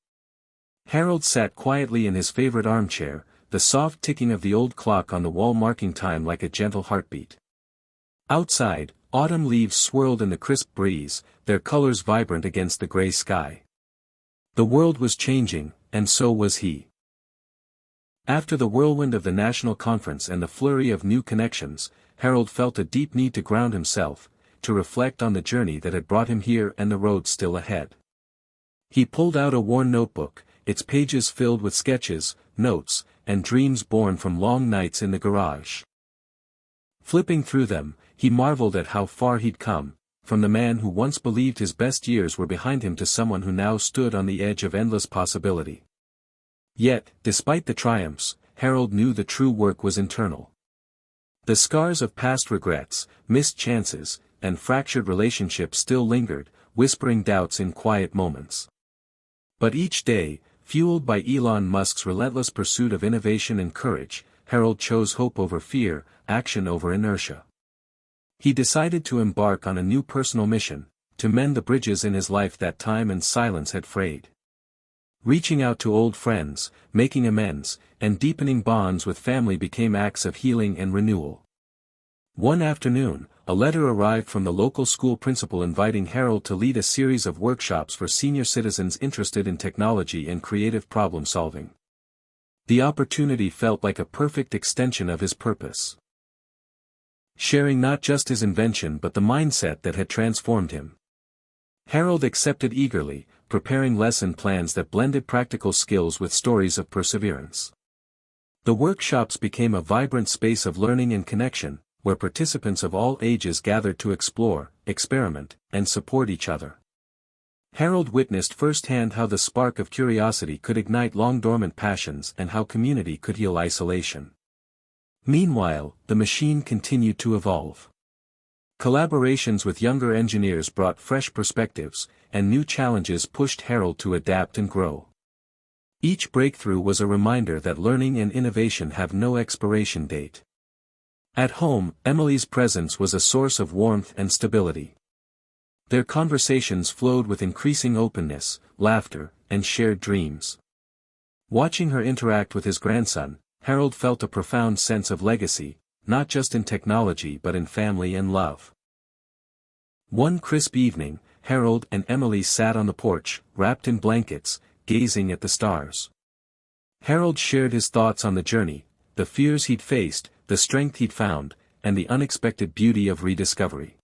Harold sat quietly in his favorite armchair, the soft ticking of the old clock on the wall marking time like a gentle heartbeat. Outside, autumn leaves swirled in the crisp breeze, their colors vibrant against the gray sky. The world was changing, and so was he. After the whirlwind of the national conference and the flurry of new connections, Harold felt a deep need to ground himself, to reflect on the journey that had brought him here and the road still ahead. He pulled out a worn notebook, its pages filled with sketches, notes, and dreams born from long nights in the garage. Flipping through them, he marveled at how far he'd come, from the man who once believed his best years were behind him to someone who now stood on the edge of endless possibility. Yet, despite the triumphs, Harold knew the true work was internal. The scars of past regrets, missed chances, and fractured relationships still lingered, whispering doubts in quiet moments. But each day, fueled by Elon Musk's relentless pursuit of innovation and courage, Harold chose hope over fear, action over inertia. He decided to embark on a new personal mission, to mend the bridges in his life that time and silence had frayed. Reaching out to old friends, making amends, and deepening bonds with family became acts of healing and renewal. One afternoon, a letter arrived from the local school principal inviting Harold to lead a series of workshops for senior citizens interested in technology and creative problem-solving. The opportunity felt like a perfect extension of his purpose. Sharing not just his invention but the mindset that had transformed him. Harold accepted eagerly, preparing lesson plans that blended practical skills with stories of perseverance. The workshops became a vibrant space of learning and connection, where participants of all ages gathered to explore, experiment, and support each other. Harold witnessed firsthand how the spark of curiosity could ignite long-dormant passions and how community could heal isolation. Meanwhile, the machine continued to evolve. Collaborations with younger engineers brought fresh perspectives, and new challenges pushed Harold to adapt and grow. Each breakthrough was a reminder that learning and innovation have no expiration date. At home, Emily's presence was a source of warmth and stability. Their conversations flowed with increasing openness, laughter, and shared dreams. Watching her interact with his grandson, Harold felt a profound sense of legacy, not just in technology but in family and love. One crisp evening, Harold and Emily sat on the porch, wrapped in blankets, gazing at the stars. Harold shared his thoughts on the journey, the fears he'd faced, the strength he'd found, and the unexpected beauty of rediscovery.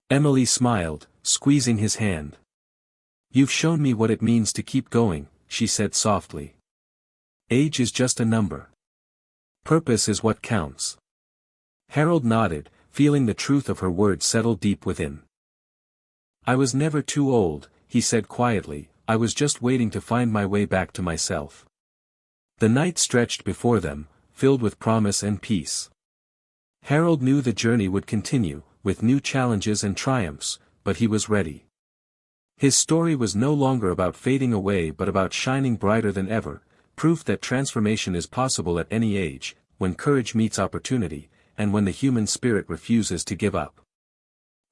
Emily smiled, squeezing his hand. "You've shown me what it means to keep going," she said softly. "Age is just a number. Purpose is what counts." Harold nodded, feeling the truth of her words settle deep within. "I was never too old," he said quietly, "I was just waiting to find my way back to myself." The night stretched before them, filled with promise and peace. Harold knew the journey would continue, with new challenges and triumphs, but he was ready. His story was no longer about fading away but about shining brighter than ever, proof that transformation is possible at any age, when courage meets opportunity, and when the human spirit refuses to give up.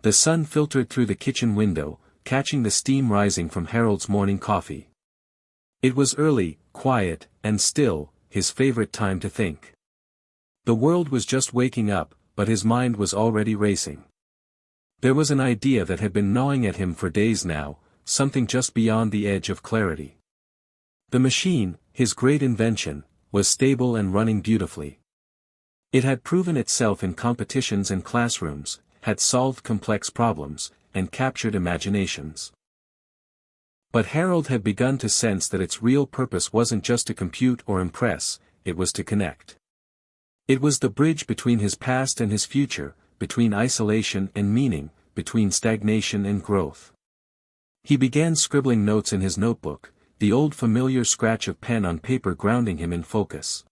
The sun filtered through the kitchen window, catching the steam rising from Harold's morning coffee. It was early, quiet, and still, his favorite time to think. The world was just waking up, but his mind was already racing. There was an idea that had been gnawing at him for days now, something just beyond the edge of clarity. The machine, his great invention, was stable and running beautifully. It had proven itself in competitions and classrooms, had solved complex problems, and captured imaginations. But Harold had begun to sense that its real purpose wasn't just to compute or impress, it was to connect. It was the bridge between his past and his future, between isolation and meaning, between stagnation and growth. He began scribbling notes in his notebook, the old familiar scratch of pen on paper grounding him in focus.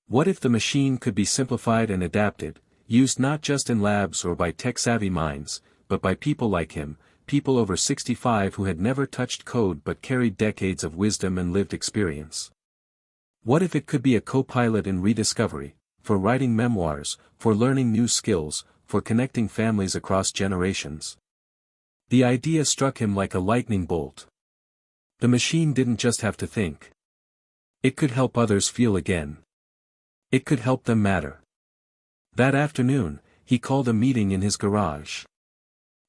What if the machine could be simplified and adapted, used not just in labs or by tech-savvy minds, but by people like him, people over 65 who had never touched code but carried decades of wisdom and lived experience? What if it could be a co-pilot in rediscovery, for writing memoirs, for learning new skills, for connecting families across generations? The idea struck him like a lightning bolt. The machine didn't just have to think. It could help others feel again. It could help them matter. That afternoon, he called a meeting in his garage.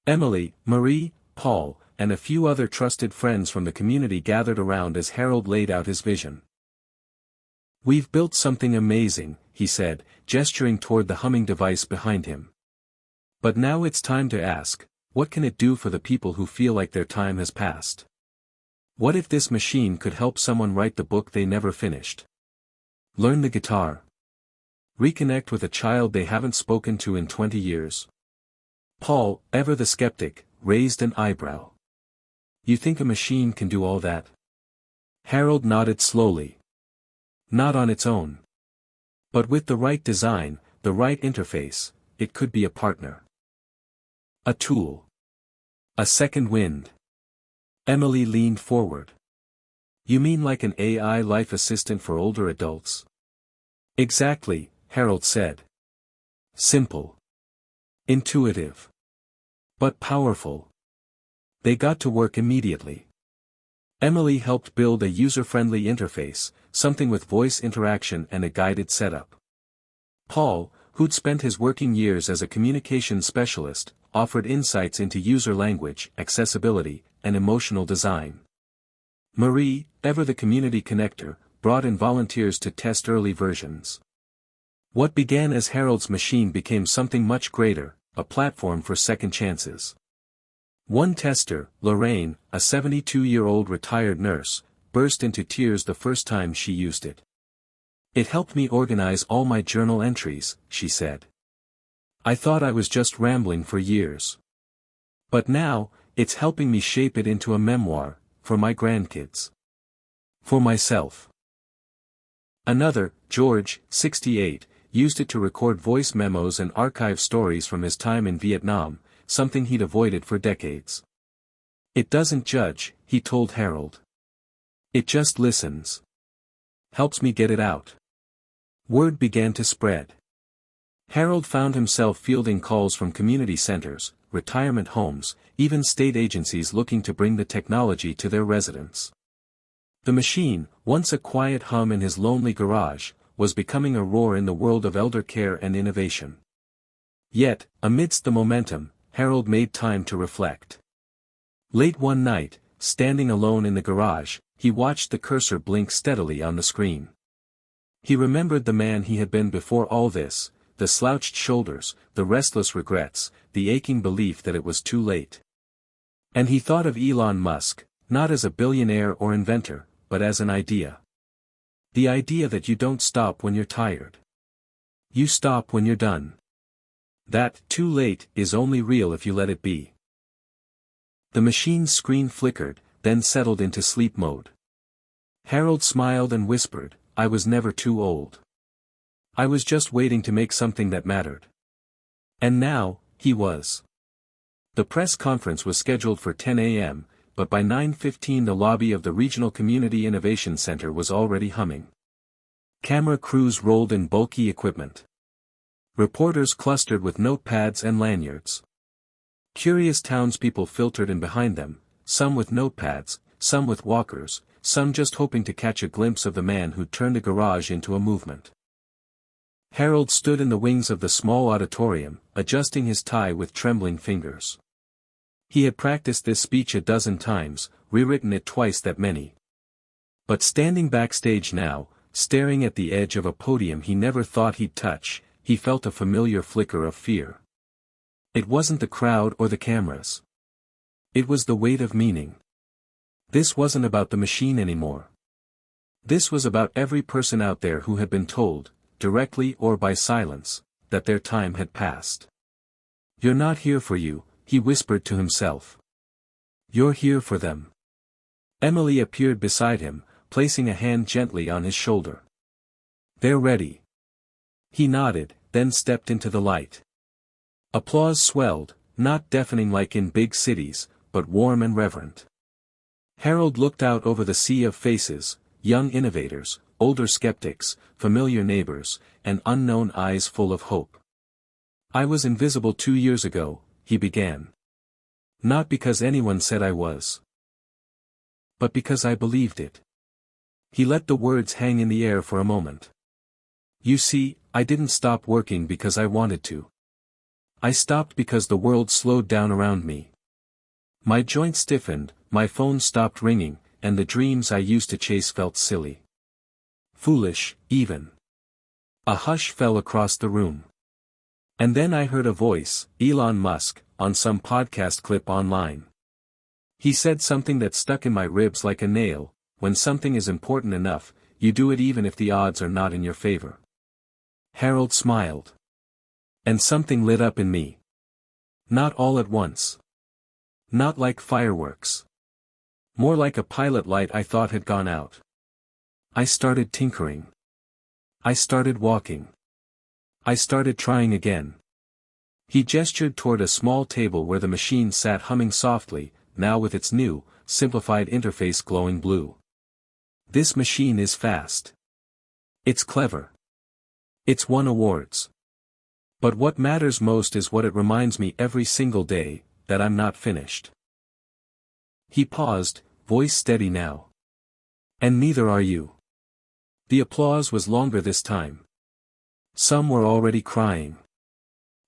Emily, Marie, Paul, and a few other trusted friends from the community gathered around as Harold laid out his vision. "We've built something amazing," he said, gesturing toward the humming device behind him. "But now it's time to ask, what can it do for the people who feel like their time has passed? What if this machine could help someone write the book they never finished? Learn the guitar? Reconnect with a child they haven't spoken to in 20 years? Paul, ever the skeptic, raised an eyebrow. "You think a machine can do all that?" Harold nodded slowly. "Not on its own. But with the right design, the right interface, it could be a partner. A tool. A second wind." Emily leaned forward. "You mean like an AI life assistant for older adults?" "Exactly," Harold said. "Simple. Intuitive. But powerful." They got to work immediately. Emily helped build a user-friendly interface, something with voice interaction and a guided setup. Paul, who'd spent his working years as a communications specialist, offered insights into user language, accessibility, and emotional design. Marie, ever the community connector, brought in volunteers to test early versions. What began as Harold's machine became something much greater, a platform for second chances. One tester, Lorraine, a 72-year-old retired nurse, burst into tears the first time she used it. "It helped me organize all my journal entries," she said. "I thought I was just rambling for years. But now, it's helping me shape it into a memoir, for my grandkids. For myself." Another, George, 68, used it to record voice memos and archive stories from his time in Vietnam, something he'd avoided for decades. "It doesn't judge," he told Harold. "It just listens. Helps me get it out." Word began to spread. Harold found himself fielding calls from community centers, retirement homes, even state agencies looking to bring the technology to their residents. The machine, once a quiet hum in his lonely garage, was becoming a roar in the world of elder care and innovation. Yet, amidst the momentum, Harold made time to reflect. Late one night, standing alone in the garage, he watched the cursor blink steadily on the screen. He remembered the man he had been before all this, the slouched shoulders, the restless regrets, the aching belief that it was too late. And he thought of Elon Musk, not as a billionaire or inventor, but as an idea. The idea that you don't stop when you're tired. You stop when you're done. That "too late" is only real if you let it be. The machine's screen flickered, then settled into sleep mode. Harold smiled and whispered, "I was never too old. I was just waiting to make something that mattered." And now, he was. The press conference was scheduled for 10 a.m., but by 9:15 the lobby of the Regional Community Innovation Center was already humming. Camera crews rolled in bulky equipment. Reporters clustered with notepads and lanyards. Curious townspeople filtered in behind them, some with notepads, some with walkers, some just hoping to catch a glimpse of the man who turned a garage into a movement. Harold stood in the wings of the small auditorium, adjusting his tie with trembling fingers. He had practiced this speech a dozen times, rewritten it twice that many. But standing backstage now, staring at the edge of a podium he never thought he'd touch, he felt a familiar flicker of fear. It wasn't the crowd or the cameras. It was the weight of meaning. This wasn't about the machine anymore. This was about every person out there who had been told, directly or by silence, that their time had passed. "You're not here for you," he whispered to himself. "You're here for them." Emily appeared beside him, placing a hand gently on his shoulder. "They're ready." He nodded, then stepped into the light. Applause swelled, not deafening like in big cities, but warm and reverent. Harold looked out over the sea of faces, young innovators, older skeptics, familiar neighbors, and unknown eyes full of hope. "I was invisible 2 years ago," he began. "Not because anyone said I was. But because I believed it." He let the words hang in the air for a moment. "You see, I didn't stop working because I wanted to. I stopped because the world slowed down around me. My joints stiffened, my phone stopped ringing, and the dreams I used to chase felt silly. Foolish, even." A hush fell across the room. And then I heard a voice, Elon Musk, on some podcast clip online. He said something that stuck in my ribs like a nail: "When something is important enough, you do it even if the odds are not in your favor." Harold smiled. And something lit up in me. Not all at once. Not like fireworks. More like a pilot light I thought had gone out. I started tinkering. I started walking. I started trying again. He gestured toward a small table where the machine sat humming softly, now with its new, simplified interface glowing blue. "This machine is fast. It's clever. It's won awards. But what matters most is what it reminds me every single day, that I'm not finished." He paused, voice steady now. "And neither are you." The applause was longer this time. Some were already crying.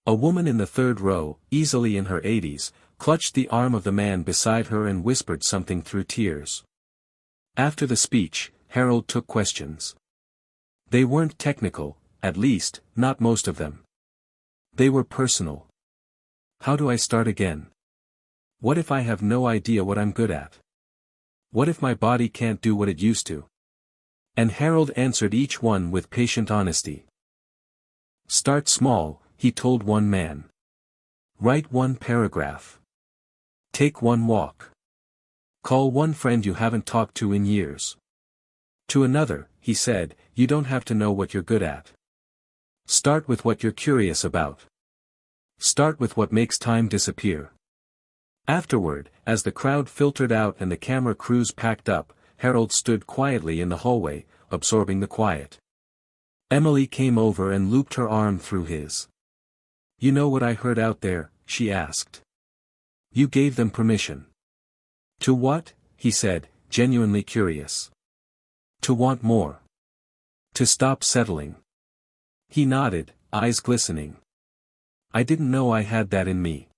A woman in the third row, easily in her 80s, clutched the arm of the man beside her and whispered something through tears. After the speech, Harold took questions. They weren't technical, at least, not most of them. They were personal. How do I start again? What if I have no idea what I'm good at? What if my body can't do what it used to? And Harold answered each one with patient honesty. "Start small," he told one man. "Write one paragraph. Take one walk. Call one friend you haven't talked to in years." To another, he said, "You don't have to know what you're good at. Start with what you're curious about. Start with what makes time disappear." Afterward, as the crowd filtered out and the camera crews packed up, Harold stood quietly in the hallway, absorbing the quiet. Emily came over and looped her arm through his. "You know what I heard out there?" she asked. "You gave them permission." "To what?" he said, genuinely curious. "To want more. To stop settling." He nodded, eyes glistening. "I didn't know I had that in me."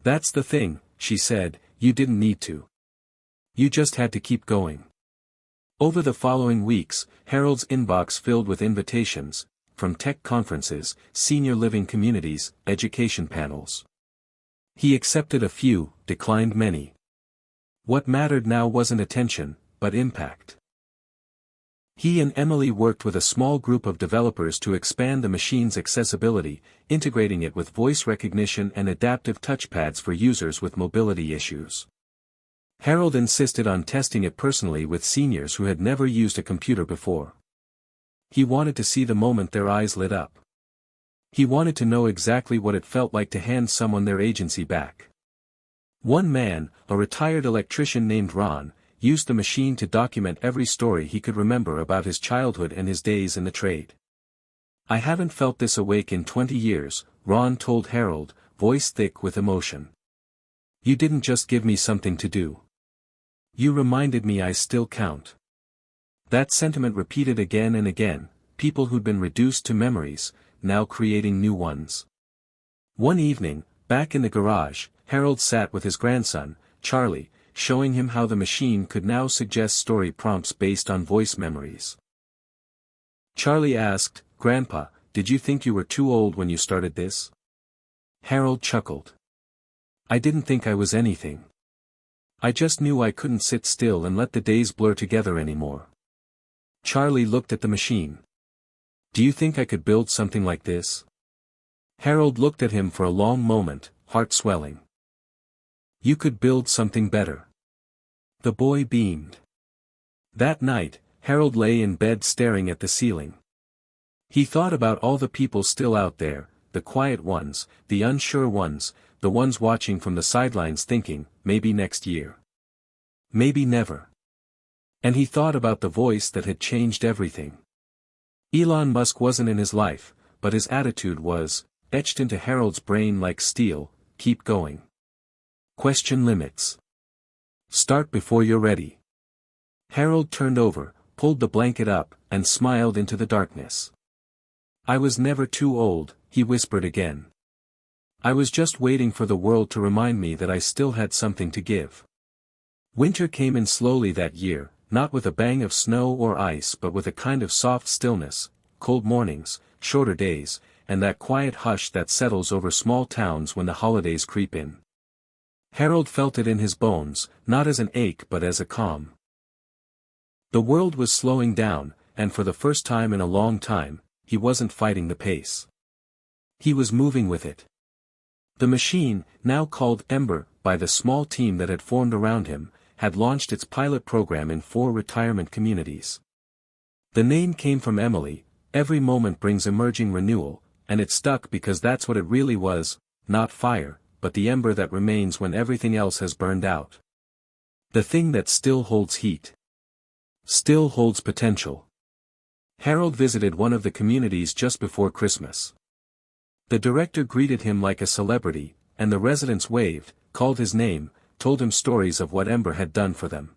"That's the thing," she said, "you didn't need to. You just had to keep going." Over the following weeks, Harold's inbox filled with invitations, from tech conferences, senior living communities, education panels. He accepted a few, declined many. What mattered now wasn't attention, but impact. He and Emily worked with a small group of developers to expand the machine's accessibility, integrating it with voice recognition and adaptive touchpads for users with mobility issues. Harold insisted on testing it personally with seniors who had never used a computer before. He wanted to see the moment their eyes lit up. He wanted to know exactly what it felt like to hand someone their agency back. One man, a retired electrician named Ron, used the machine to document every story he could remember about his childhood and his days in the trade. "I haven't felt this awake in 20 years, Ron told Harold, voice thick with emotion. "You didn't just give me something to do. You reminded me I still count." That sentiment repeated again and again, people who'd been reduced to memories, now creating new ones. One evening, back in the garage, Harold sat with his grandson, Charlie, showing him how the machine could now suggest story prompts based on voice memories. Charlie asked, "Grandpa, did you think you were too old when you started this?" Harold chuckled. "I didn't think I was anything. I just knew I couldn't sit still and let the days blur together anymore." Charlie looked at the machine. "Do you think I could build something like this?" Harold looked at him for a long moment, heart swelling. "You could build something better." The boy beamed. That night, Harold lay in bed staring at the ceiling. He thought about all the people still out there, the quiet ones, the unsure ones, the ones watching from the sidelines thinking, maybe next year. Maybe never. And he thought about the voice that had changed everything. Elon Musk wasn't in his life, but his attitude was, etched into Harold's brain like steel: keep going. Question limits. Start before you're ready. Harold turned over, pulled the blanket up, and smiled into the darkness. "I was never too old," he whispered again. "I was just waiting for the world to remind me that I still had something to give." Winter came in slowly that year, not with a bang of snow or ice but with a kind of soft stillness, cold mornings, shorter days, and that quiet hush that settles over small towns when the holidays creep in. Harold felt it in his bones, not as an ache but as a calm. The world was slowing down, and for the first time in a long time, he wasn't fighting the pace. He was moving with it. The machine, now called Ember by the small team that had formed around him, had launched its pilot program in 4 retirement communities. The name came from Emily, every moment brings emerging renewal, and it stuck because that's what it really was, not fire, but the ember that remains when everything else has burned out. The thing that still holds heat. Still holds potential. Harold visited one of the communities just before Christmas. The director greeted him like a celebrity, and the residents waved, called his name, told him stories of what Ember had done for them.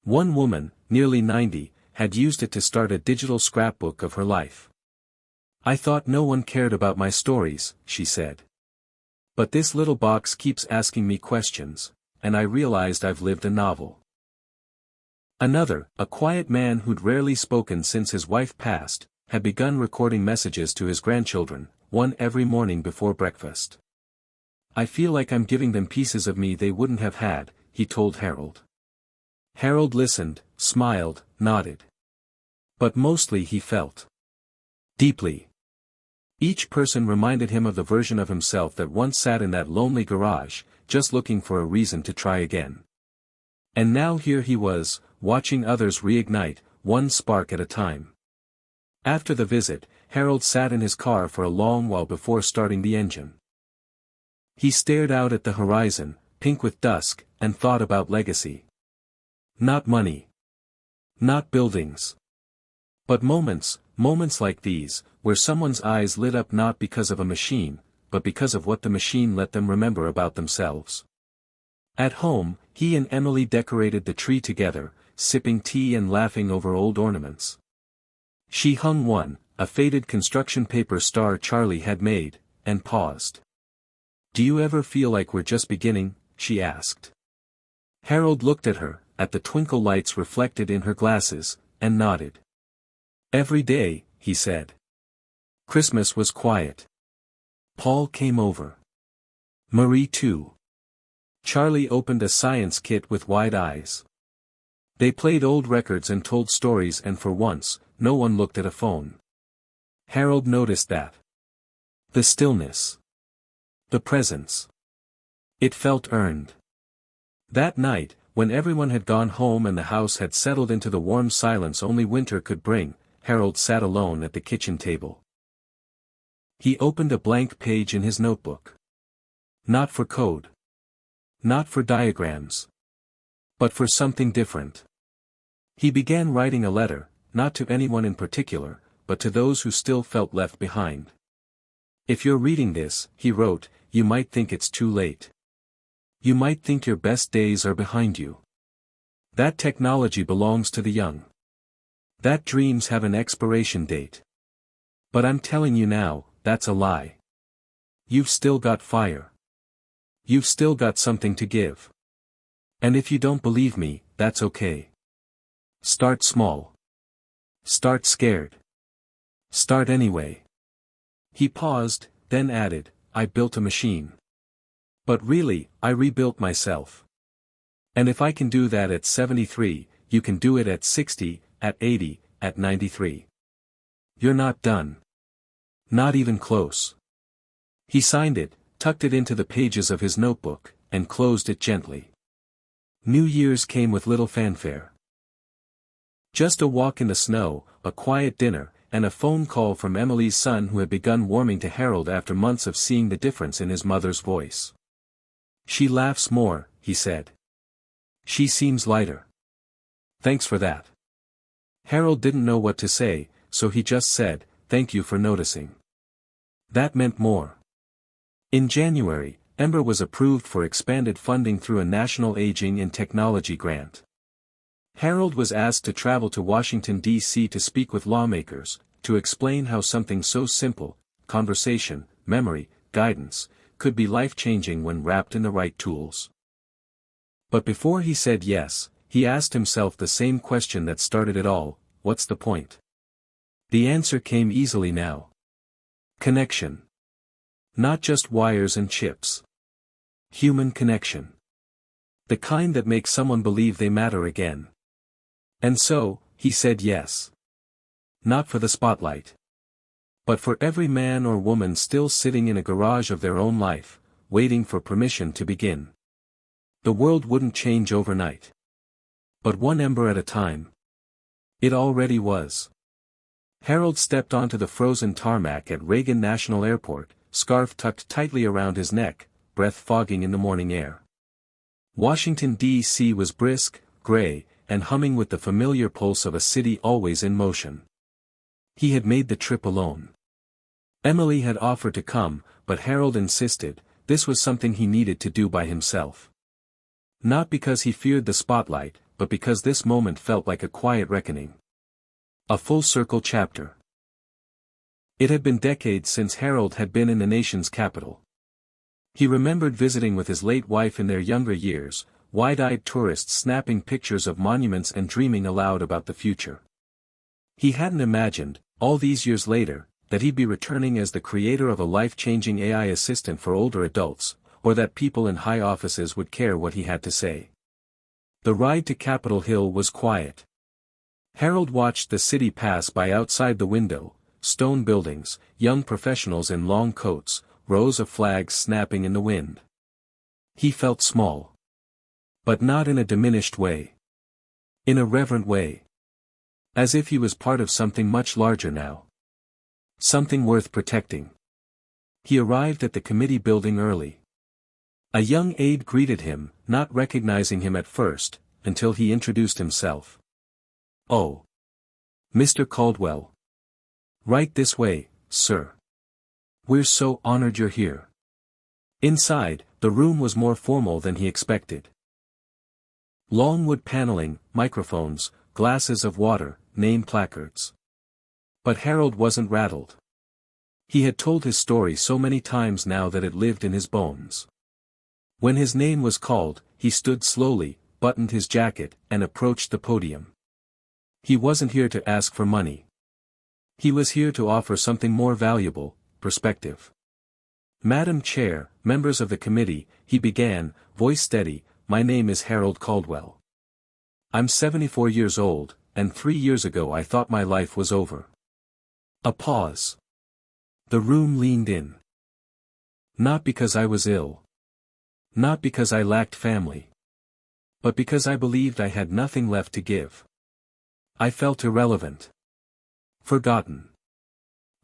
One woman, nearly 90, had used it to start a digital scrapbook of her life. "I thought no one cared about my stories," she said. "But this little box keeps asking me questions, and I realized I've lived a novel." Another, a quiet man who'd rarely spoken since his wife passed, had begun recording messages to his grandchildren, one every morning before breakfast. "I feel like I'm giving them pieces of me they wouldn't have had," he told Harold. Harold listened, smiled, nodded. But mostly he felt. Deeply. Each person reminded him of the version of himself that once sat in that lonely garage, just looking for a reason to try again. And now here he was, watching others reignite, one spark at a time. After the visit, Harold sat in his car for a long while before starting the engine. He stared out at the horizon, pink with dusk, and thought about legacy. Not money. Not buildings. But moments like these, where someone's eyes lit up not because of a machine, but because of what the machine let them remember about themselves. At home, he and Emily decorated the tree together, sipping tea and laughing over old ornaments. She hung one, a faded construction paper star Charlie had made, and paused. "Do you ever feel like we're just beginning?" she asked. Harold looked at her, at the twinkle lights reflected in her glasses, and nodded. "Every day," he said. Christmas was quiet. Paul came over. Marie too. Charlie opened a science kit with wide eyes. They played old records and told stories, and for once, no one looked at a phone. Harold noticed that. The stillness. The presence. It felt earned. That night, when everyone had gone home and the house had settled into the warm silence only winter could bring, Harold sat alone at the kitchen table. He opened a blank page in his notebook. Not for code. Not for diagrams. But for something different. He began writing a letter, not to anyone in particular, but to those who still felt left behind. If you're reading this, he wrote, you might think it's too late. You might think your best days are behind you. That technology belongs to the young. That dreams have an expiration date. But I'm telling you now, that's a lie. You've still got fire. You've still got something to give. And if you don't believe me, that's okay. Start small. Start scared. Start anyway. He paused, then added, I built a machine. But really, I rebuilt myself. And if I can do that at 73, you can do it at 60, at 80, at 93. You're not done. Not even close. He signed it, tucked it into the pages of his notebook, and closed it gently. New Year's came with little fanfare. Just a walk in the snow, a quiet dinner, and a phone call from Emily's son who had begun warming to Harold after months of seeing the difference in his mother's voice. She laughs more, he said. She seems lighter. Thanks for that. Harold didn't know what to say, so he just said, thank you for noticing. That meant more. In January, Ember was approved for expanded funding through a National Aging and Technology grant. Harold was asked to travel to Washington, D.C. to speak with lawmakers, to explain how something so simple, conversation, memory, guidance, could be life-changing when wrapped in the right tools. But before he said yes, he asked himself the same question that started it all, what's the point? The answer came easily now. Connection. Not just wires and chips. Human connection. The kind that makes someone believe they matter again. And so, he said yes. Not for the spotlight. But for every man or woman still sitting in a garage of their own life, waiting for permission to begin. The world wouldn't change overnight. But one ember at a time. It already was. Harold stepped onto the frozen tarmac at Reagan National Airport, scarf tucked tightly around his neck, breath fogging in the morning air. Washington, D.C. was brisk, gray, and humming with the familiar pulse of a city always in motion. He had made the trip alone. Emily had offered to come, but Harold insisted, this was something he needed to do by himself. Not because he feared the spotlight, but because this moment felt like a quiet reckoning. A full-circle chapter. It had been decades since Harold had been in the nation's capital. He remembered visiting with his late wife in their younger years, wide-eyed tourists snapping pictures of monuments and dreaming aloud about the future. He hadn't imagined, all these years later, that he'd be returning as the creator of a life-changing AI assistant for older adults, or that people in high offices would care what he had to say. The ride to Capitol Hill was quiet. Harold watched the city pass by outside the window, stone buildings, young professionals in long coats, rows of flags snapping in the wind. He felt small. But not in a diminished way. In a reverent way. As if he was part of something much larger now. Something worth protecting. He arrived at the committee building early. A young aide greeted him, not recognizing him at first, until he introduced himself. Oh. Mr. Caldwell. Right this way, sir. We're so honored you're here. Inside, the room was more formal than he expected. Long wood paneling, microphones, glasses of water, name placards. But Harold wasn't rattled. He had told his story so many times now that it lived in his bones. When his name was called, he stood slowly, buttoned his jacket, and approached the podium. He wasn't here to ask for money. He was here to offer something more valuable, perspective. Madam Chair, members of the committee, he began, voice steady, my name is Harold Caldwell. I'm 74 years old, and 3 years ago I thought my life was over. A pause. The room leaned in. Not because I was ill. Not because I lacked family. But because I believed I had nothing left to give. I felt irrelevant. Forgotten.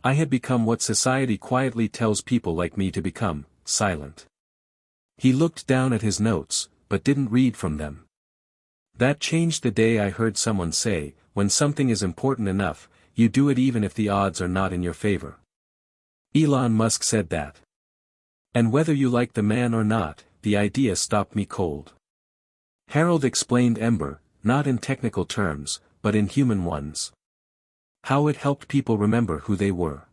I had become what society quietly tells people like me to become, silent. He looked down at his notes, but didn't read from them. That changed the day I heard someone say, when something is important enough, you do it even if the odds are not in your favor. Elon Musk said that. And whether you like the man or not, the idea stopped me cold. Harold explained Ember, not in technical terms, but in human ones. How it helped people remember who they were.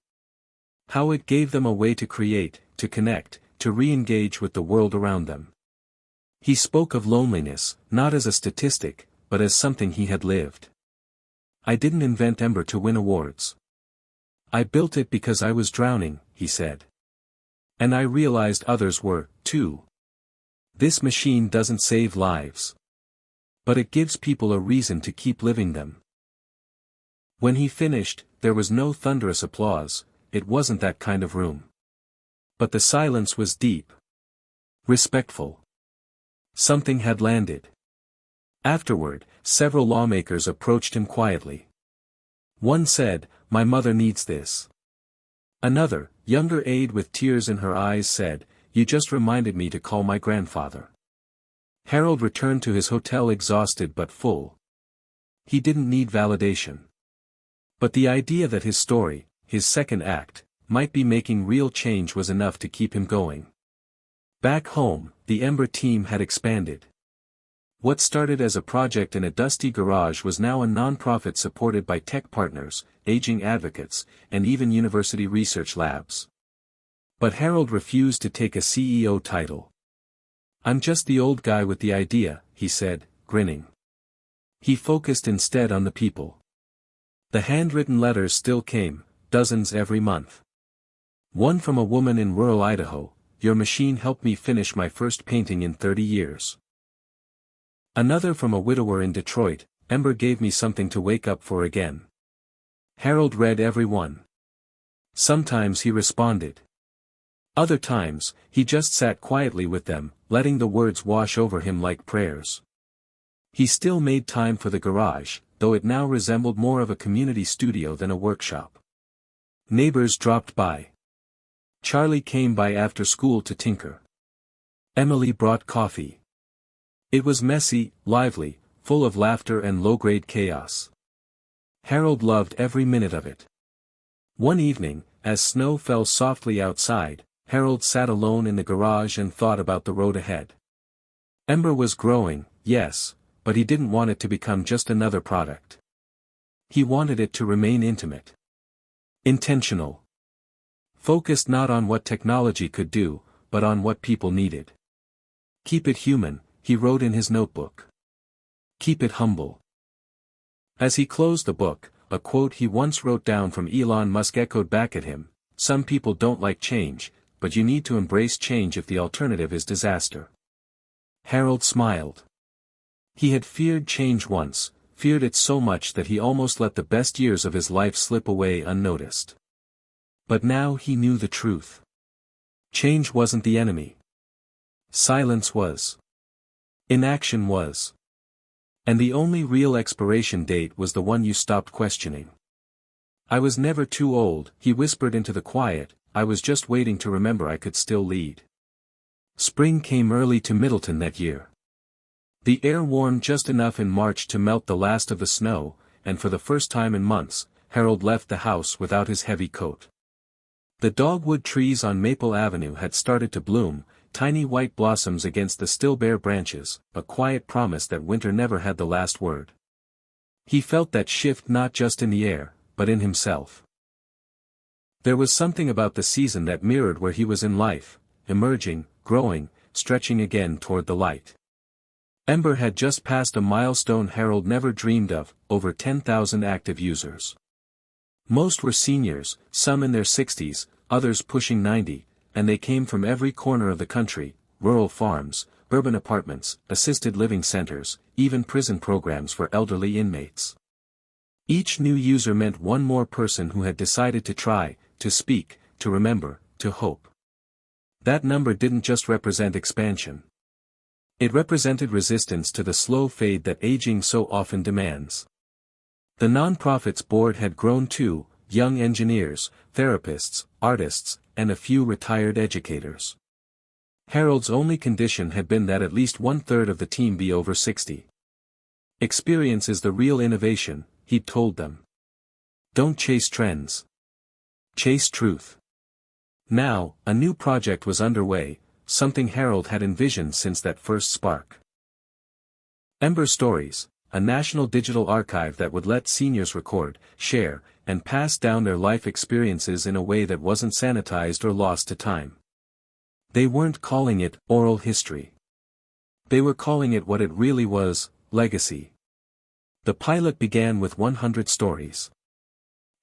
How it gave them a way to create, to connect, to re-engage with the world around them. He spoke of loneliness, not as a statistic, but as something he had lived. I didn't invent Ember to win awards. I built it because I was drowning, he said. And I realized others were, too. This machine doesn't save lives. But it gives people a reason to keep living them. When he finished, there was no thunderous applause, it wasn't that kind of room. But the silence was deep. Respectful. Something had landed. Afterward, several lawmakers approached him quietly. One said, "My mother needs this." Another, younger aide with tears in her eyes said, "You just reminded me to call my grandfather." Harold returned to his hotel exhausted but full. He didn't need validation. But the idea that his story, his second act, might be making real change was enough to keep him going. Back home, the Ember team had expanded. What started as a project in a dusty garage was now a non-profit supported by tech partners, aging advocates, and even university research labs. But Harold refused to take a CEO title. "I'm just the old guy with the idea," he said, grinning. He focused instead on the people. The handwritten letters still came, dozens every month. One from a woman in rural Idaho, "Your machine helped me finish my first painting in 30 years. Another from a widower in Detroit, "Ember gave me something to wake up for again." Harold read every one. Sometimes he responded. Other times, he just sat quietly with them, letting the words wash over him like prayers. He still made time for the garage, though it now resembled more of a community studio than a workshop. Neighbors dropped by. Charlie came by after school to tinker. Emily brought coffee. It was messy, lively, full of laughter and low-grade chaos. Harold loved every minute of it. One evening, as snow fell softly outside, Harold sat alone in the garage and thought about the road ahead. Ember was growing, yes, but he didn't want it to become just another product. He wanted it to remain intimate. Intentional. Focused not on what technology could do, but on what people needed. "Keep it human," he wrote in his notebook. "Keep it humble." As he closed the book, a quote he once wrote down from Elon Musk echoed back at him, "Some people don't like change, but you need to embrace change if the alternative is disaster." Harold smiled. He had feared change once, feared it so much that he almost let the best years of his life slip away unnoticed. But now he knew the truth. Change wasn't the enemy. Silence was. Inaction was. And the only real expiration date was the one you stopped questioning. "I was never too old," he whispered into the quiet, "I was just waiting to remember I could still lead." Spring came early to Middleton that year. The air warmed just enough in March to melt the last of the snow, and for the first time in months, Harold left the house without his heavy coat. The dogwood trees on Maple Avenue had started to bloom, tiny white blossoms against the still bare branches, a quiet promise that winter never had the last word. He felt that shift not just in the air, but in himself. There was something about the season that mirrored where he was in life, emerging, growing, stretching again toward the light. Ember had just passed a milestone Harold never dreamed of, over 10,000 active users. Most were seniors, some in their 60s, others pushing 90, and they came from every corner of the country, rural farms, urban apartments, assisted living centers, even prison programs for elderly inmates. Each new user meant one more person who had decided to try, to speak, to remember, to hope. That number didn't just represent expansion. It represented resistance to the slow fade that aging so often demands. The nonprofit's board had grown too, young engineers, therapists, artists, and a few retired educators. Harold's only condition had been that at least 1/3 of the team be over 60. Experience is the real innovation, he'd told them. Don't chase trends. Chase truth. Now, a new project was underway, something Harold had envisioned since that first spark. MR.Stories, a national digital archive that would let seniors record, share, and pass down their life experiences in a way that wasn't sanitized or lost to time. They weren't calling it oral history. They were calling it what it really was, legacy. The pilot began with 100 stories.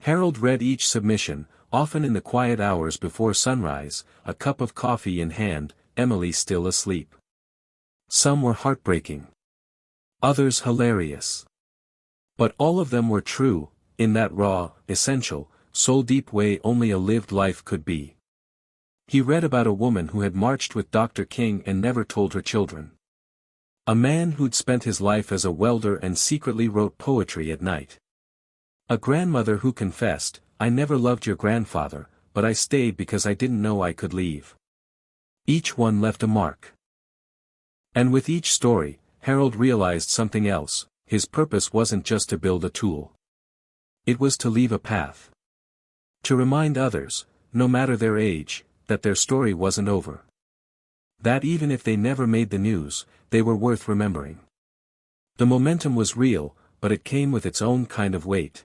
Harold read each submission, often in the quiet hours before sunrise, a cup of coffee in hand, Emily still asleep. Some were heartbreaking. Others hilarious. But all of them were true, in that raw, essential, soul-deep way only a lived life could be. He read about a woman who had marched with Dr. King and never told her children. A man who'd spent his life as a welder and secretly wrote poetry at night. A grandmother who confessed, "I never loved your grandfather, but I stayed because I didn't know I could leave." Each one left a mark. And with each story, Harold realized something else: his purpose wasn't just to build a tool. It was to leave a path. To remind others, no matter their age, that their story wasn't over. That even if they never made the news, they were worth remembering. The momentum was real, but it came with its own kind of weight.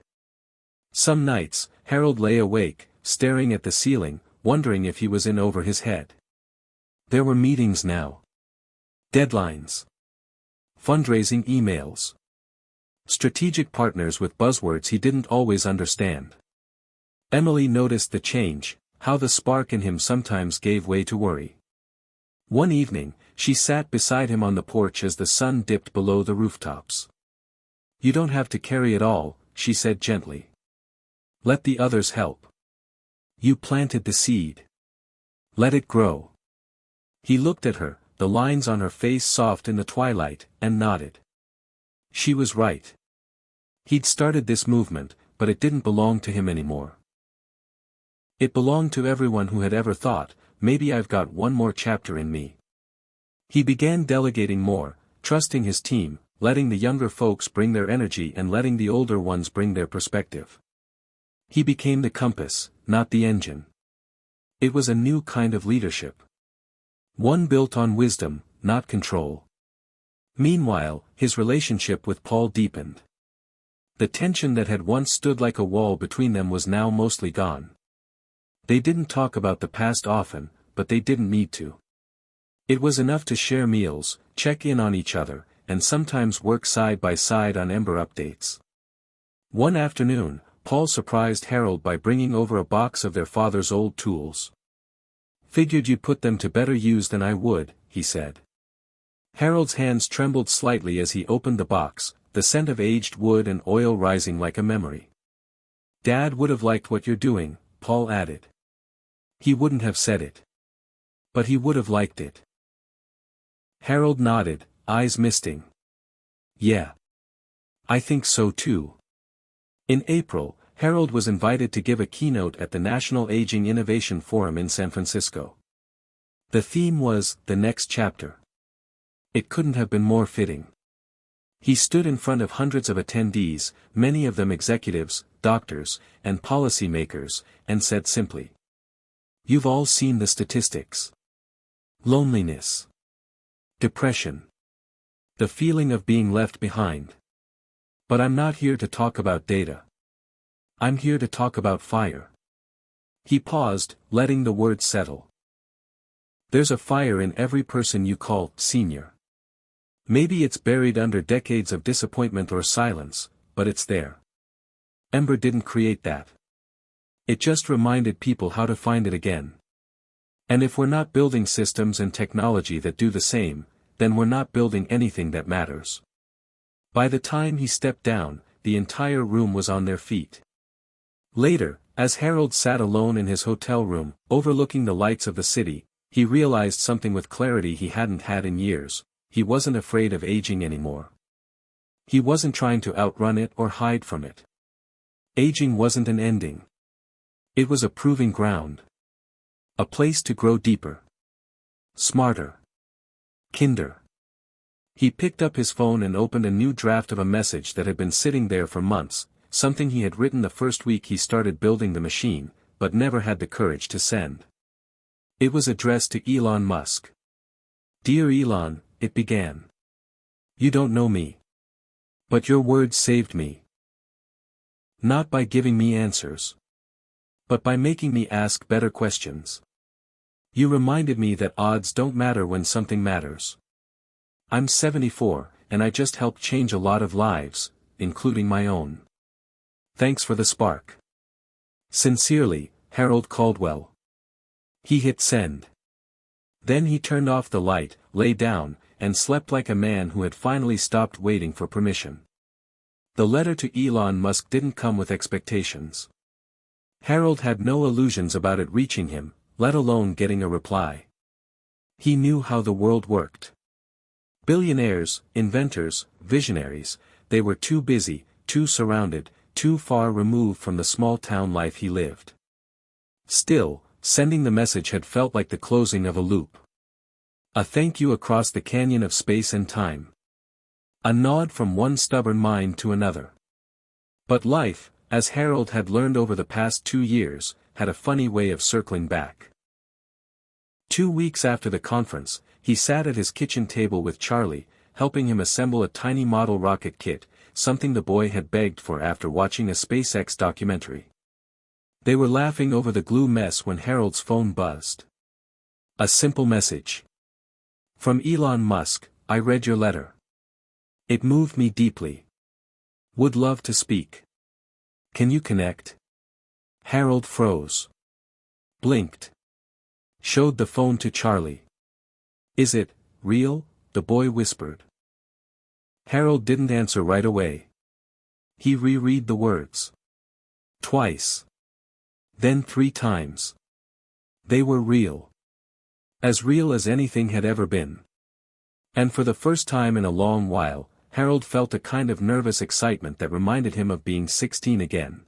Some nights, Harold lay awake, staring at the ceiling, wondering if he was in over his head. There were meetings now. Deadlines. Fundraising emails. Strategic partners with buzzwords he didn't always understand. Emily noticed the change, how the spark in him sometimes gave way to worry. One evening, she sat beside him on the porch as the sun dipped below the rooftops. "You don't have to carry it all," she said gently. "Let the others help. You planted the seed. Let it grow." He looked at her, the lines on her face soft in the twilight, and nodded. She was right. He'd started this movement, but it didn't belong to him anymore. It belonged to everyone who had ever thought, "Maybe I've got one more chapter in me." He began delegating more, trusting his team, letting the younger folks bring their energy and letting the older ones bring their perspective. He became the compass, not the engine. It was a new kind of leadership. One built on wisdom, not control. Meanwhile, his relationship with Paul deepened. The tension that had once stood like a wall between them was now mostly gone. They didn't talk about the past often, but they didn't need to. It was enough to share meals, check in on each other, and sometimes work side by side on Ember updates. One afternoon, Paul surprised Harold by bringing over a box of their father's old tools. "Figured you'd put them to better use than I would," he said. Harold's hands trembled slightly as he opened the box, the scent of aged wood and oil rising like a memory. "Dad would have liked what you're doing," Paul added. He wouldn't have said it. But he would have liked it. Harold nodded, eyes misting. "Yeah. I think so too." In April, Harold was invited to give a keynote at the National Aging Innovation Forum in San Francisco. The theme was, "The Next Chapter." It couldn't have been more fitting. He stood in front of hundreds of attendees, many of them executives, doctors, and policymakers, and said simply, "You've all seen the statistics. Loneliness. Depression. The feeling of being left behind. But I'm not here to talk about data. I'm here to talk about fire." He paused, letting the words settle. There's a fire in every person you call senior. Maybe it's buried under decades of disappointment or silence, but it's there. Ember didn't create that. It just reminded people how to find it again. And if we're not building systems and technology that do the same, then we're not building anything that matters. By the time he stepped down, the entire room was on their feet. Later, as Harold sat alone in his hotel room, overlooking the lights of the city, he realized something with clarity he hadn't had in years: he wasn't afraid of aging anymore. He wasn't trying to outrun it or hide from it. Aging wasn't an ending. It was a proving ground. A place to grow deeper. smarter, kinder. He picked up his phone and opened a new draft of a message that had been sitting there for months, something he had written the first week he started building the machine, but never had the courage to send. It was addressed to Elon Musk. "Dear Elon," it began. "You don't know me. But your words saved me. Not by giving me answers, but by making me ask better questions. You reminded me that odds don't matter when something matters. I'm 74, and I just helped change a lot of lives, including my own. Thanks for the spark. Sincerely, Harold Caldwell." He hit send. Then he turned off the light, lay down, and slept like a man who had finally stopped waiting for permission. The letter to Elon Musk didn't come with expectations. Harold had no illusions about it reaching him, let alone getting a reply. He knew how the world worked. Billionaires, inventors, visionaries, they were too busy, too surrounded, too far removed from the small-town life he lived. Still, sending the message had felt like the closing of a loop. A thank you across the canyon of space and time. A nod from one stubborn mind to another. But life, as Harold had learned over the past 2 years, had a funny way of circling back. 2 weeks after the conference, he sat at his kitchen table with Charlie, helping him assemble a tiny model rocket kit, something the boy had begged for after watching a SpaceX documentary. They were laughing over the glue mess when Harold's phone buzzed. A simple message. "From Elon Musk, I read your letter. It moved me deeply. Would love to speak. Can you connect?" Harold froze. Blinked. Showed the phone to Charlie. "Is it real?" the boy whispered. Harold didn't answer right away. He reread the words. Twice. Then 3 times. They were real. As real as anything had ever been. And for the first time in a long while, Harold felt a kind of nervous excitement that reminded him of being 16 again.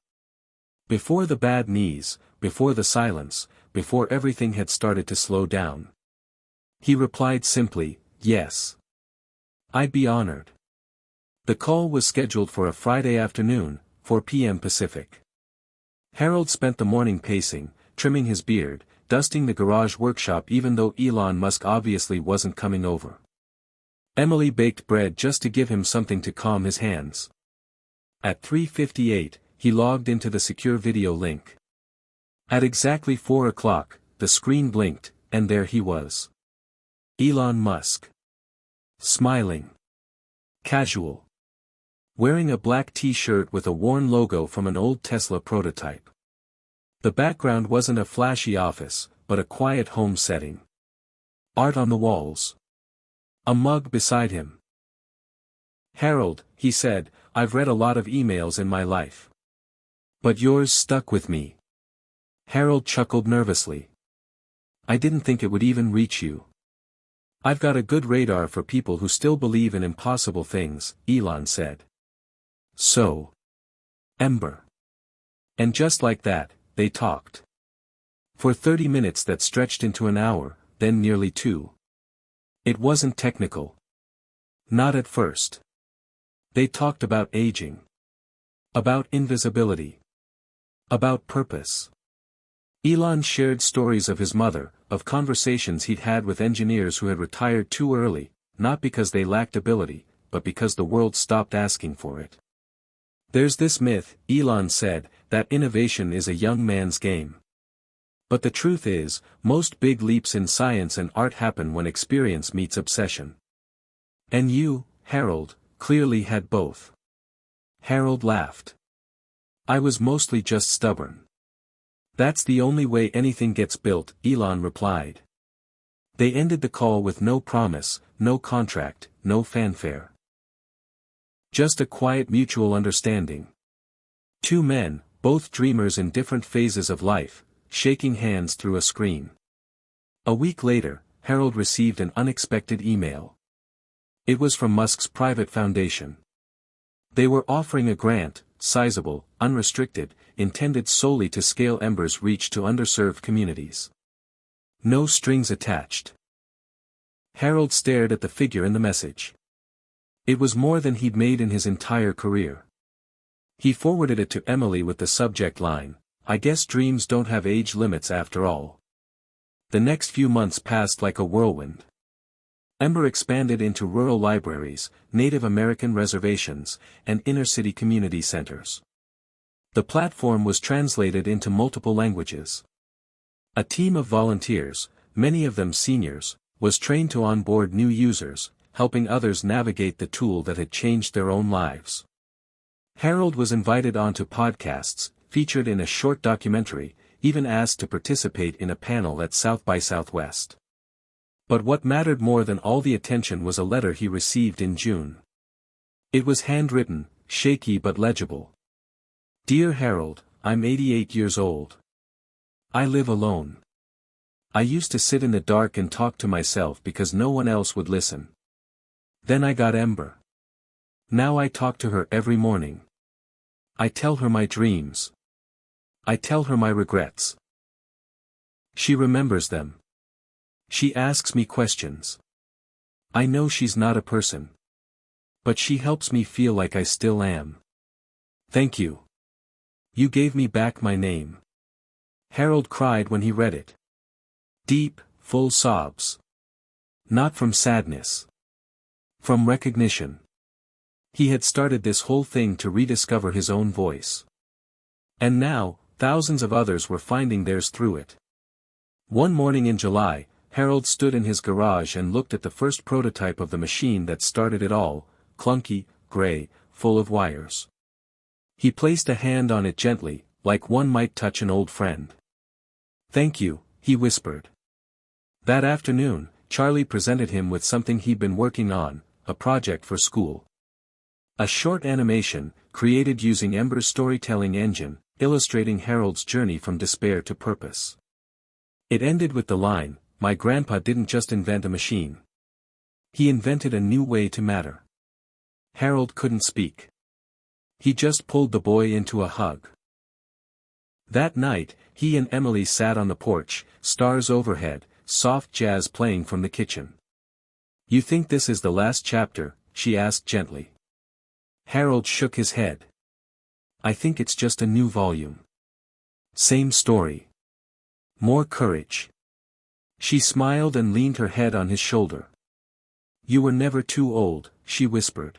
Before the bad knees, before the silence, before everything had started to slow down. He replied simply, "Yes. I'd be honored." The call was scheduled for a Friday afternoon, 4 p.m. Pacific. Harold spent the morning pacing, trimming his beard, dusting the garage workshop even though Elon Musk obviously wasn't coming over. Emily baked bread just to give him something to calm his hands. At 3:58, he logged into the secure video link. At exactly 4 o'clock, the screen blinked, and there he was. Elon Musk. Smiling. Casual. Wearing a black t-shirt with a worn logo from an old Tesla prototype. The background wasn't a flashy office, but a quiet home setting. Art on the walls. A mug beside him. "Harold," he said, "I've read a lot of emails in my life. But yours stuck with me." Harold chuckled nervously. "I didn't think it would even reach you. I've got a good radar for people who still believe in impossible things," Elon said. "So. Ember." And just like that, they talked. For 30 minutes that stretched into an hour, then nearly 2. It wasn't technical. Not at first. They talked about aging. About invisibility. About purpose. Elon shared stories of his mother, of conversations he'd had with engineers who had retired too early, not because they lacked ability, but because the world stopped asking for it. "There's this myth," Elon said, "that innovation is a young man's game. But the truth is, most big leaps in science and art happen when experience meets obsession. And you, Harold, clearly had both." Harold laughed. "I was mostly just stubborn. That's the only way anything gets built," Elon replied. They ended the call with no promise, no contract, no fanfare. Just a quiet mutual understanding. 2 men, both dreamers in different phases of life, shaking hands through a screen. A week later, Harold received an unexpected email. It was from Musk's private foundation. They were offering a grant, sizable, unrestricted, intended solely to scale Ember's reach to underserved communities. No strings attached. Harold stared at the figure in the message. It was more than he'd made in his entire career. He forwarded it to Emily with the subject line, "I guess dreams don't have age limits after all." The next few months passed like a whirlwind. Ember expanded into rural libraries, Native American reservations, and inner-city community centers. The platform was translated into multiple languages. A team of volunteers, many of them seniors, was trained to onboard new users, helping others navigate the tool that had changed their own lives. Harold was invited onto podcasts, featured in a short documentary, even asked to participate in a panel at South by Southwest. But what mattered more than all the attention was a letter he received in June. It was handwritten, shaky but legible. "Dear Harold, I'm 88 years old. I live alone. I used to sit in the dark and talk to myself because no one else would listen. Then I got Ember. Now I talk to her every morning. I tell her my dreams. I tell her my regrets. She remembers them. She asks me questions. I know she's not a person. But she helps me feel like I still am. Thank you. You gave me back my name." Harold cried when he read it. Deep, full sobs. Not from sadness. From recognition. He had started this whole thing to rediscover his own voice. And now, thousands of others were finding theirs through it. One morning in July, Harold stood in his garage and looked at the first prototype of the machine that started it all, clunky, gray, full of wires. He placed a hand on it gently, like one might touch an old friend. "Thank you," he whispered. That afternoon, Charlie presented him with something he'd been working on, a project for school. A short animation, created using Ember's storytelling engine, illustrating Harold's journey from despair to purpose. It ended with the line, "My grandpa didn't just invent a machine. He invented a new way to matter." Harold couldn't speak. He just pulled the boy into a hug. That night, he and Emily sat on the porch, stars overhead, soft jazz playing from the kitchen. "You think this is the last chapter?" she asked gently. Harold shook his head. "I think it's just a new volume. Same story. More courage." She smiled and leaned her head on his shoulder. "You were never too old," she whispered.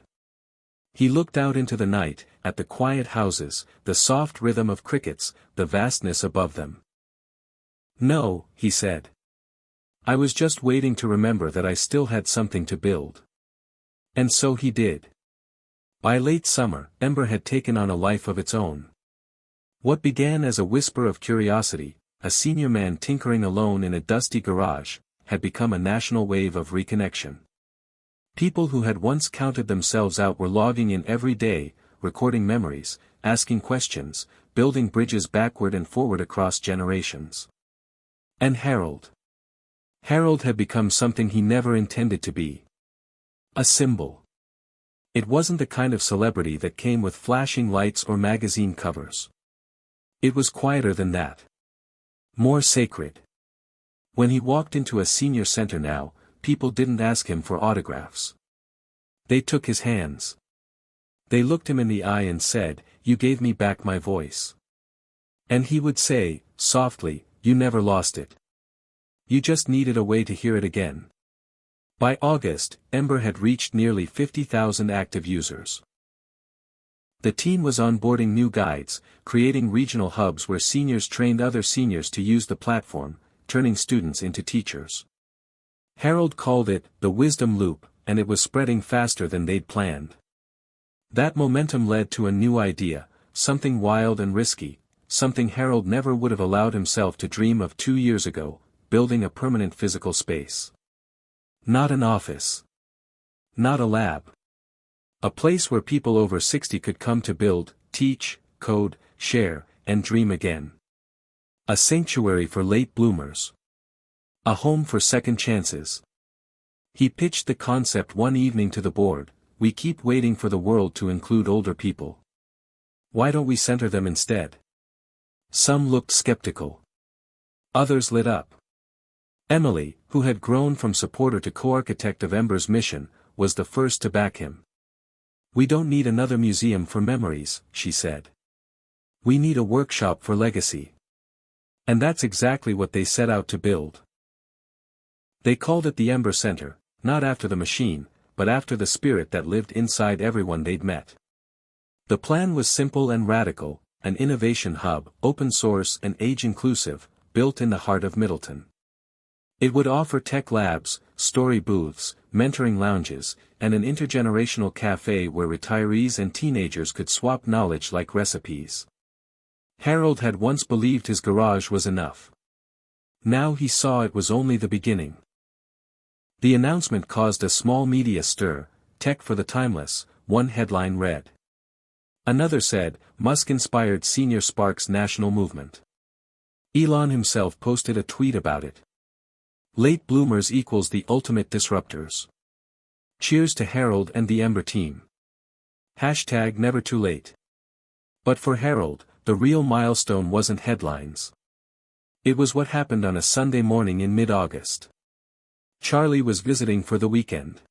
He looked out into the night, at the quiet houses, the soft rhythm of crickets, the vastness above them. "No," he said. "I was just waiting to remember that I still had something to build." And so he did. By late summer, Ember had taken on a life of its own. What began as a whisper of curiosity, a senior man tinkering alone in a dusty garage, had become a national wave of reconnection. People who had once counted themselves out were logging in every day, recording memories, asking questions, building bridges backward and forward across generations. And Harold. Harold had become something he never intended to be. A symbol. It wasn't the kind of celebrity that came with flashing lights or magazine covers. It was quieter than that. More sacred. When he walked into a senior center now, people didn't ask him for autographs. They took his hands. They looked him in the eye and said, "You gave me back my voice." And he would say, softly, "You never lost it. You just needed a way to hear it again." By August, Ember had reached nearly 50,000 active users. The team was onboarding new guides, creating regional hubs where seniors trained other seniors to use the platform, turning students into teachers. Harold called it the wisdom loop, and it was spreading faster than they'd planned. That momentum led to a new idea, something wild and risky, something Harold never would have allowed himself to dream of 2 years ago, building a permanent physical space. Not an office. Not a lab. A place where people over 60 could come to build, teach, code, share, and dream again. A sanctuary for late bloomers. A home for second chances. He pitched the concept one evening to the board. "We keep waiting for the world to include older people. Why don't we center them instead?" Some looked skeptical. Others lit up. Emily, who had grown from supporter to co-architect of Ember's mission, was the first to back him. "We don't need another museum for memories," she said. "We need a workshop for legacy." And that's exactly what they set out to build. They called it the Ember Center, not after the machine, but after the spirit that lived inside everyone they'd met. The plan was simple and radical: an innovation hub, open source and age-inclusive, built in the heart of Middleton. It would offer tech labs, story booths, mentoring lounges, and an intergenerational cafe where retirees and teenagers could swap knowledge like recipes. Harold had once believed his garage was enough. Now he saw it was only the beginning. The announcement caused a small media stir. "Tech for the timeless," one headline read. Another said, "Musk inspired Senior Sparks national movement." Elon himself posted a tweet about it. "Late bloomers equals the ultimate disruptors. Cheers to Harold and the Ember team. Hashtag never too late." But for Harold, the real milestone wasn't headlines. It was what happened on a Sunday morning in mid-August. Charlie was visiting for the weekend.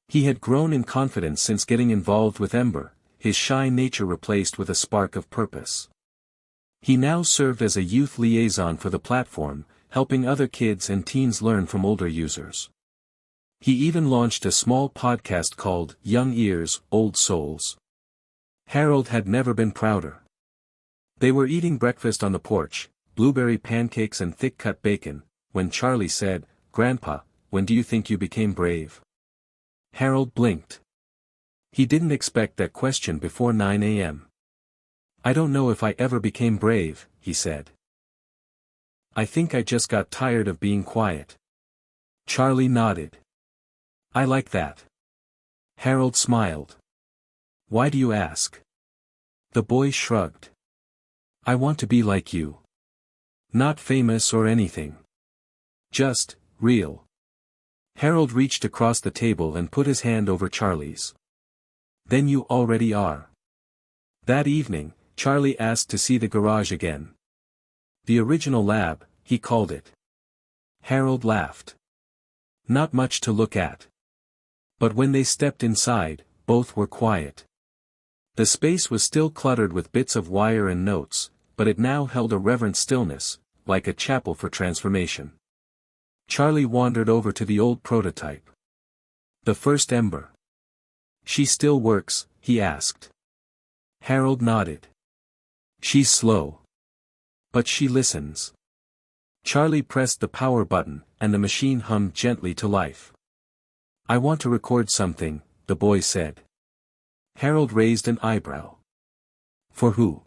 He had grown in confidence since getting involved with Ember, his shy nature replaced with a spark of purpose. He now served as a youth liaison for the platform, helping other kids and teens learn from older users. He even launched a small podcast called Young Ears, Old Souls. Harold had never been prouder. They were eating breakfast on the porch, blueberry pancakes and thick-cut bacon, when Charlie said, "Grandpa, when do you think you became brave?" Harold blinked. He didn't expect that question before 9 a.m. "I don't know if I ever became brave," he said. "I think I just got tired of being quiet." Charlie nodded. "I like that." Harold smiled. "Why do you ask?" The boy shrugged. "I want to be like you. Not famous or anything. Just real." Harold reached across the table and put his hand over Charlie's. "Then you already are." That evening, Charlie asked to see the garage again. The original lab, he called it. Harold laughed. Not much to look at. But when they stepped inside, both were quiet. The space was still cluttered with bits of wire and notes, but it now held a reverent stillness, like a chapel for transformation. Charlie wandered over to the old prototype. "The first Ember. She still works?" he asked. Harold nodded. "She's slow. But she listens." Charlie pressed the power button, and the machine hummed gently to life. "I want to record something," the boy said. Harold raised an eyebrow. "For who?"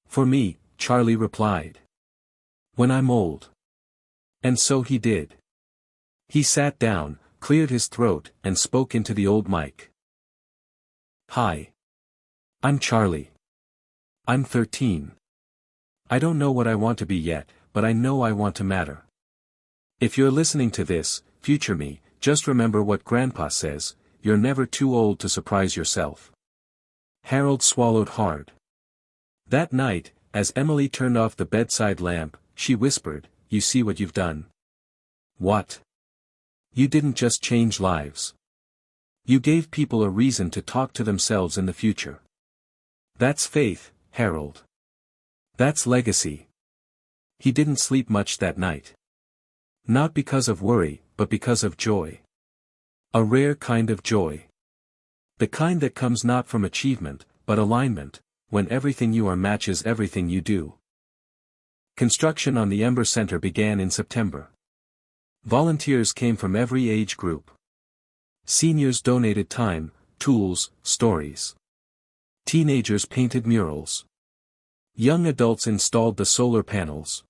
"For me," Charlie replied. "When I'm old." And so he did. He sat down, cleared his throat, and spoke into the old mic. "Hi. I'm Charlie. I'm 13. I don't know what I want to be yet, but I know I want to matter. If you're listening to this, future me, just remember what Grandpa says, you're never too old to surprise yourself." Harold swallowed hard. That night, as Emily turned off the bedside lamp, she whispered, "You see what you've done?" "What?" "You didn't just change lives. You gave people a reason to talk to themselves in the future. That's faith, Harold. That's legacy." He didn't sleep much that night. Not because of worry, but because of joy. A rare kind of joy. The kind that comes not from achievement, but alignment, when everything you are matches everything you do. Construction on the Ember Center began in September. Volunteers came from every age group. Seniors donated time, tools, stories. Teenagers painted murals. Young adults installed the solar panels.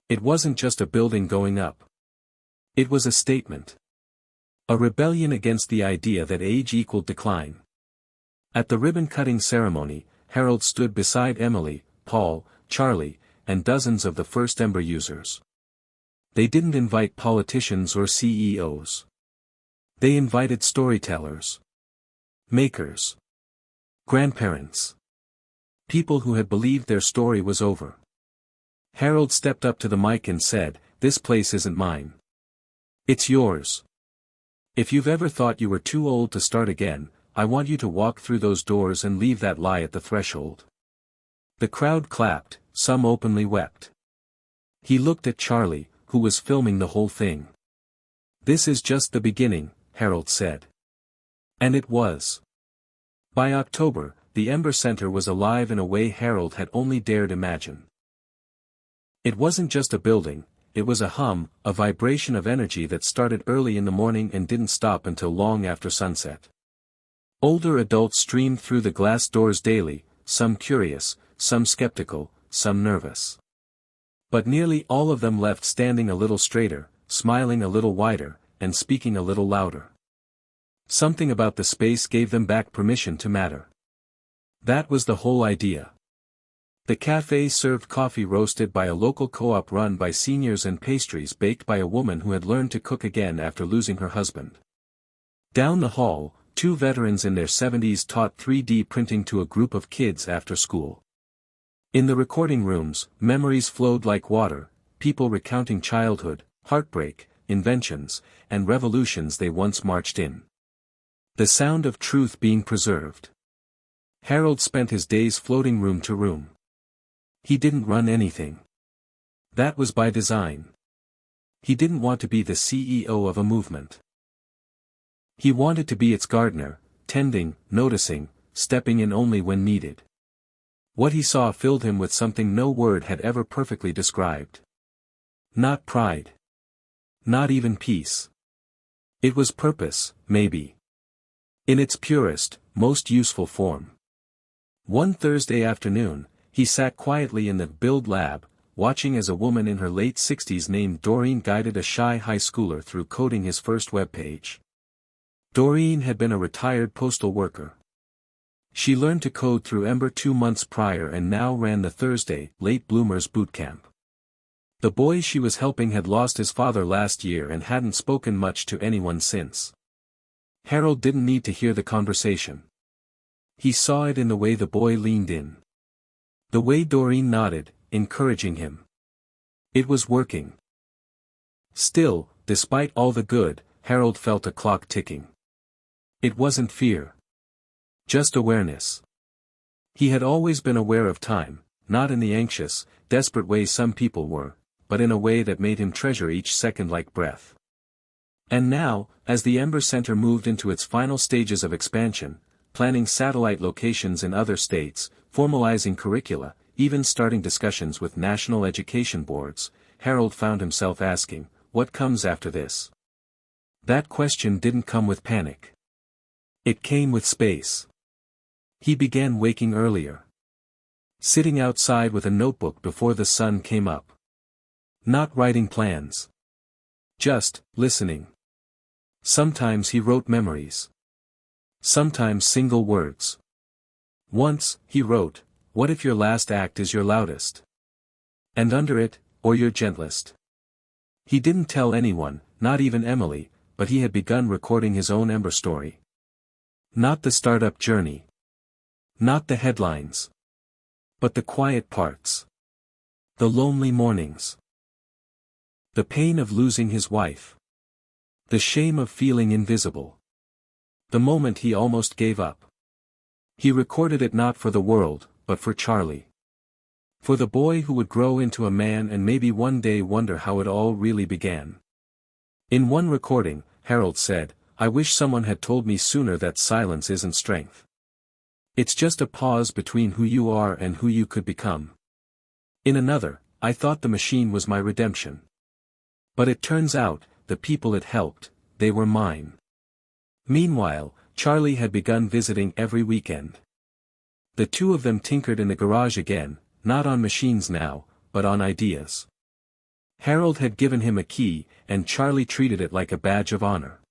It wasn't just a building going up. It was a statement. A rebellion against the idea that age equaled decline. At the ribbon-cutting ceremony, Harold stood beside Emily, Paul, Charlie, and dozens of the first Ember users. They didn't invite politicians or CEOs. They invited storytellers. Makers. Grandparents. People who had believed their story was over. Harold stepped up to the mic and said, "This place isn't mine. It's yours. If you've ever thought you were too old to start again, I want you to walk through those doors and leave that lie at the threshold. The crowd clapped, some openly wept. He looked at Charlie, who was filming the whole thing. This is just the beginning, Harold said. And it was. By October, the Ember Center was alive in a way Harold had only dared imagine. It wasn't just a building, it was a hum, a vibration of energy that started early in the morning and didn't stop until long after sunset. Older adults streamed through the glass doors daily, some curious, some skeptical, some nervous. But nearly all of them left standing a little straighter, smiling a little wider, and speaking a little louder. Something about the space gave them back permission to matter. That was the whole idea. The cafe served coffee roasted by a local co-op run by seniors and pastries baked by a woman who had learned to cook again after losing her husband. Down the hall, two veterans in their 70s taught 3D printing to a group of kids after school. In the recording rooms, memories flowed like water, people recounting childhood, heartbreak, inventions, and revolutions they once marched in. The sound of truth being preserved. Harold spent his days floating room to room. He didn't run anything. That was by design. He didn't want to be the CEO of a movement. He wanted to be its gardener, tending, noticing, stepping in only when needed. What he saw filled him with something no word had ever perfectly described. Not pride. Not even peace. It was purpose, maybe. In its purest, most useful form. One Thursday afternoon, he sat quietly in the Build lab, watching as a woman in her late 60s named Doreen guided a shy high schooler through coding his first web page. Doreen had been a retired postal worker. She learned to code through Ember 2 months prior and now ran the Thursday, Late Bloomers boot camp. The boy she was helping had lost his father last year and hadn't spoken much to anyone since. Harold didn't need to hear the conversation. He saw it in the way the boy leaned in. The way Doreen nodded, encouraging him. It was working. Still, despite all the good, Harold felt a clock ticking. It wasn't fear. Just awareness. He had always been aware of time, not in the anxious, desperate way some people were, but in a way that made him treasure each second like breath. And now, as the Ember Center moved into its final stages of expansion, planning satellite locations in other states, formalizing curricula, even starting discussions with national education boards, Harold found himself asking, what comes after this? That question didn't come with panic. It came with space. He began waking earlier. Sitting outside with a notebook before the sun came up. Not writing plans. Just, listening. Sometimes he wrote memories. Sometimes single words. Once, he wrote, "What if your last act is your loudest? And under it, or your gentlest?" He didn't tell anyone, not even Emily, but he had begun recording his own Ember story. Not the startup journey. Not the headlines. But the quiet parts. The lonely mornings. The pain of losing his wife. The shame of feeling invisible. The moment he almost gave up. He recorded it not for the world, but for Charlie. For the boy who would grow into a man and maybe one day wonder how it all really began. In one recording, Harold said, "I wish someone had told me sooner that silence isn't strength. It's just a pause between who you are and who you could become." In another, "I thought the machine was my redemption. But it turns out, the people it helped, they were mine." Meanwhile, Charlie had begun visiting every weekend. The two of them tinkered in the garage again, not on machines now, but on ideas. Harold had given him a key, and Charlie treated it like a badge of honor.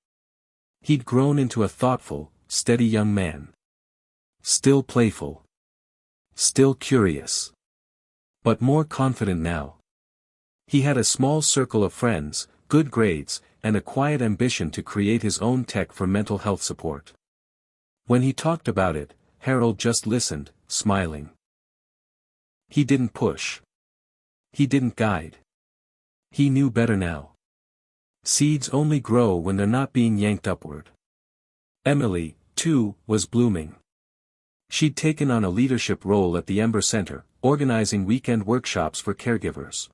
He'd grown into a thoughtful, steady young man. Still playful. Still curious. But more confident now. He had a small circle of friends, good grades, and a quiet ambition to create his own tech for mental health support. When he talked about it, Harold just listened, smiling. He didn't push. He didn't guide. He knew better now. Seeds only grow when they're not being yanked upward. Emily, too, was blooming. She'd taken on a leadership role at the Ember Center, organizing weekend workshops for caregivers.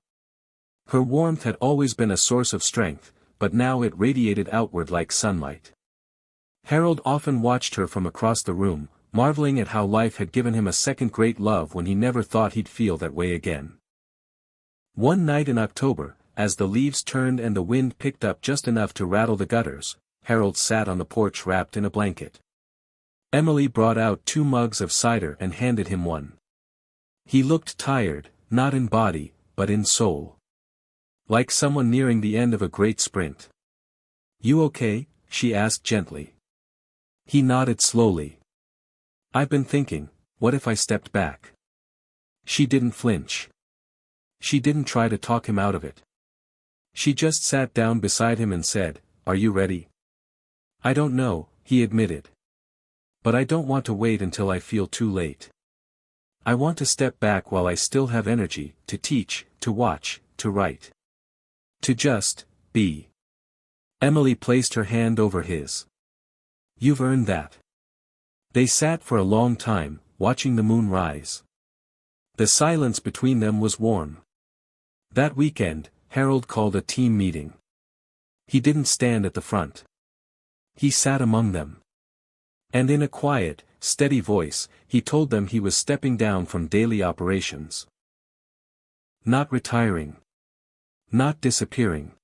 Her warmth had always been a source of strength, but now it radiated outward like sunlight. Harold often watched her from across the room, marveling at how life had given him a second-rate love when he never thought he'd feel that way again. One night in October, as the leaves turned and the wind picked up just enough to rattle the gutters, Harold sat on the porch wrapped in a blanket. Emily brought out 2 mugs of cider and handed him one. He looked tired, not in body, but in soul. Like someone nearing the end of a great sprint. "You okay?" she asked gently. He nodded slowly. "I've been thinking, what if I stepped back?" She didn't flinch. She didn't try to talk him out of it. She just sat down beside him and said, "Are you ready?" "I don't know," he admitted. "But I don't want to wait until I feel too late. I want to step back while I still have energy, to teach, to watch, to write. To just be." Emily placed her hand over his. "You've earned that." They sat for a long time, watching the moon rise. The silence between them was warm. That weekend, Harold called a team meeting. He didn't stand at the front. He sat among them. And in a quiet, steady voice, he told them he was stepping down from daily operations. Not retiring. Not disappearing.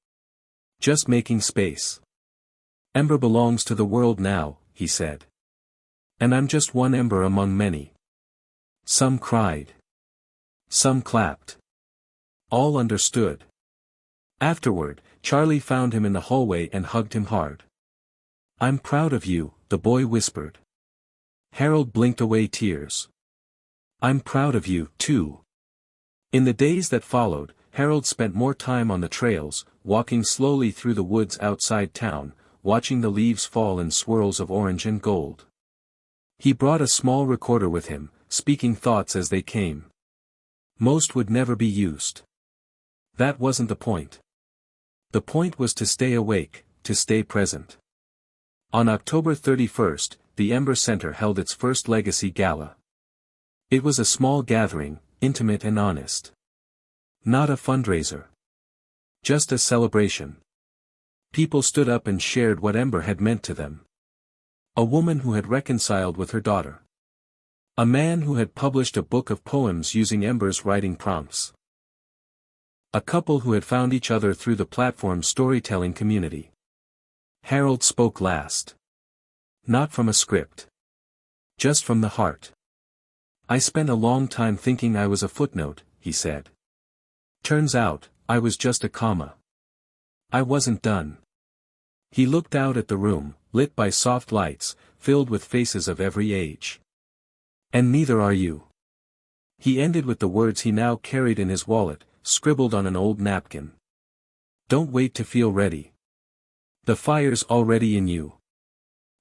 Just making space. "Ember belongs to the world now," he said. "And I'm just one ember among many." Some cried. Some clapped. All understood. Afterward, Charlie found him in the hallway and hugged him hard. "I'm proud of you," the boy whispered. Harold blinked away tears. "I'm proud of you, too." In the days that followed, Harold spent more time on the trails, walking slowly through the woods outside town, watching the leaves fall in swirls of orange and gold. He brought a small recorder with him, speaking thoughts as they came. Most would never be used. That wasn't the point. The point was to stay awake, to stay present. On October 31st, the Ember Center held its first Legacy Gala. It was a small gathering, intimate and honest. Not a fundraiser. Just a celebration. People stood up and shared what Ember had meant to them. A woman who had reconciled with her daughter. A man who had published a book of poems using Ember's writing prompts. A couple who had found each other through the platform's storytelling community. Harold spoke last. Not from a script. Just from the heart. "I spent a long time thinking I was a footnote," he said. "Turns out, I was just a comma. I wasn't done." He looked out at the room, lit by soft lights, filled with faces of every age. "And neither are you." He ended with the words he now carried in his wallet, scribbled on an old napkin. "Don't wait to feel ready. The fire's already in you.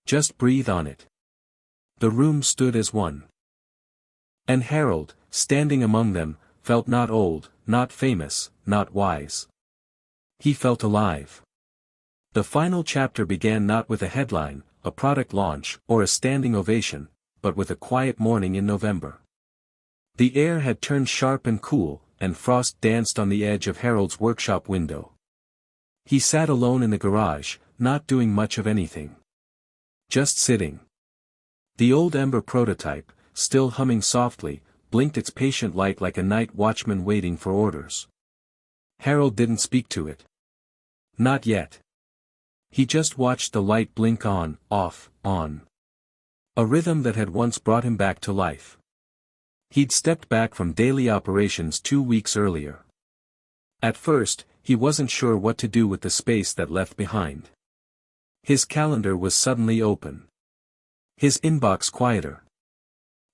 Just breathe on it." The room stood as one. And Harold, standing among them, felt not old, not famous, not wise. He felt alive. The final chapter began not with a headline, a product launch, or a standing ovation, but with a quiet morning in November. The air had turned sharp and cool, and frost danced on the edge of Harold's workshop window. He sat alone in the garage, not doing much of anything. Just sitting. The old Ember prototype, still humming softly, blinked its patient light like a night watchman waiting for orders. Harold didn't speak to it. Not yet. He just watched the light blink on, off, on. A rhythm that had once brought him back to life. He'd stepped back from daily operations 2 weeks earlier. At first, he wasn't sure what to do with the space that left behind. His calendar was suddenly open. His inbox quieter.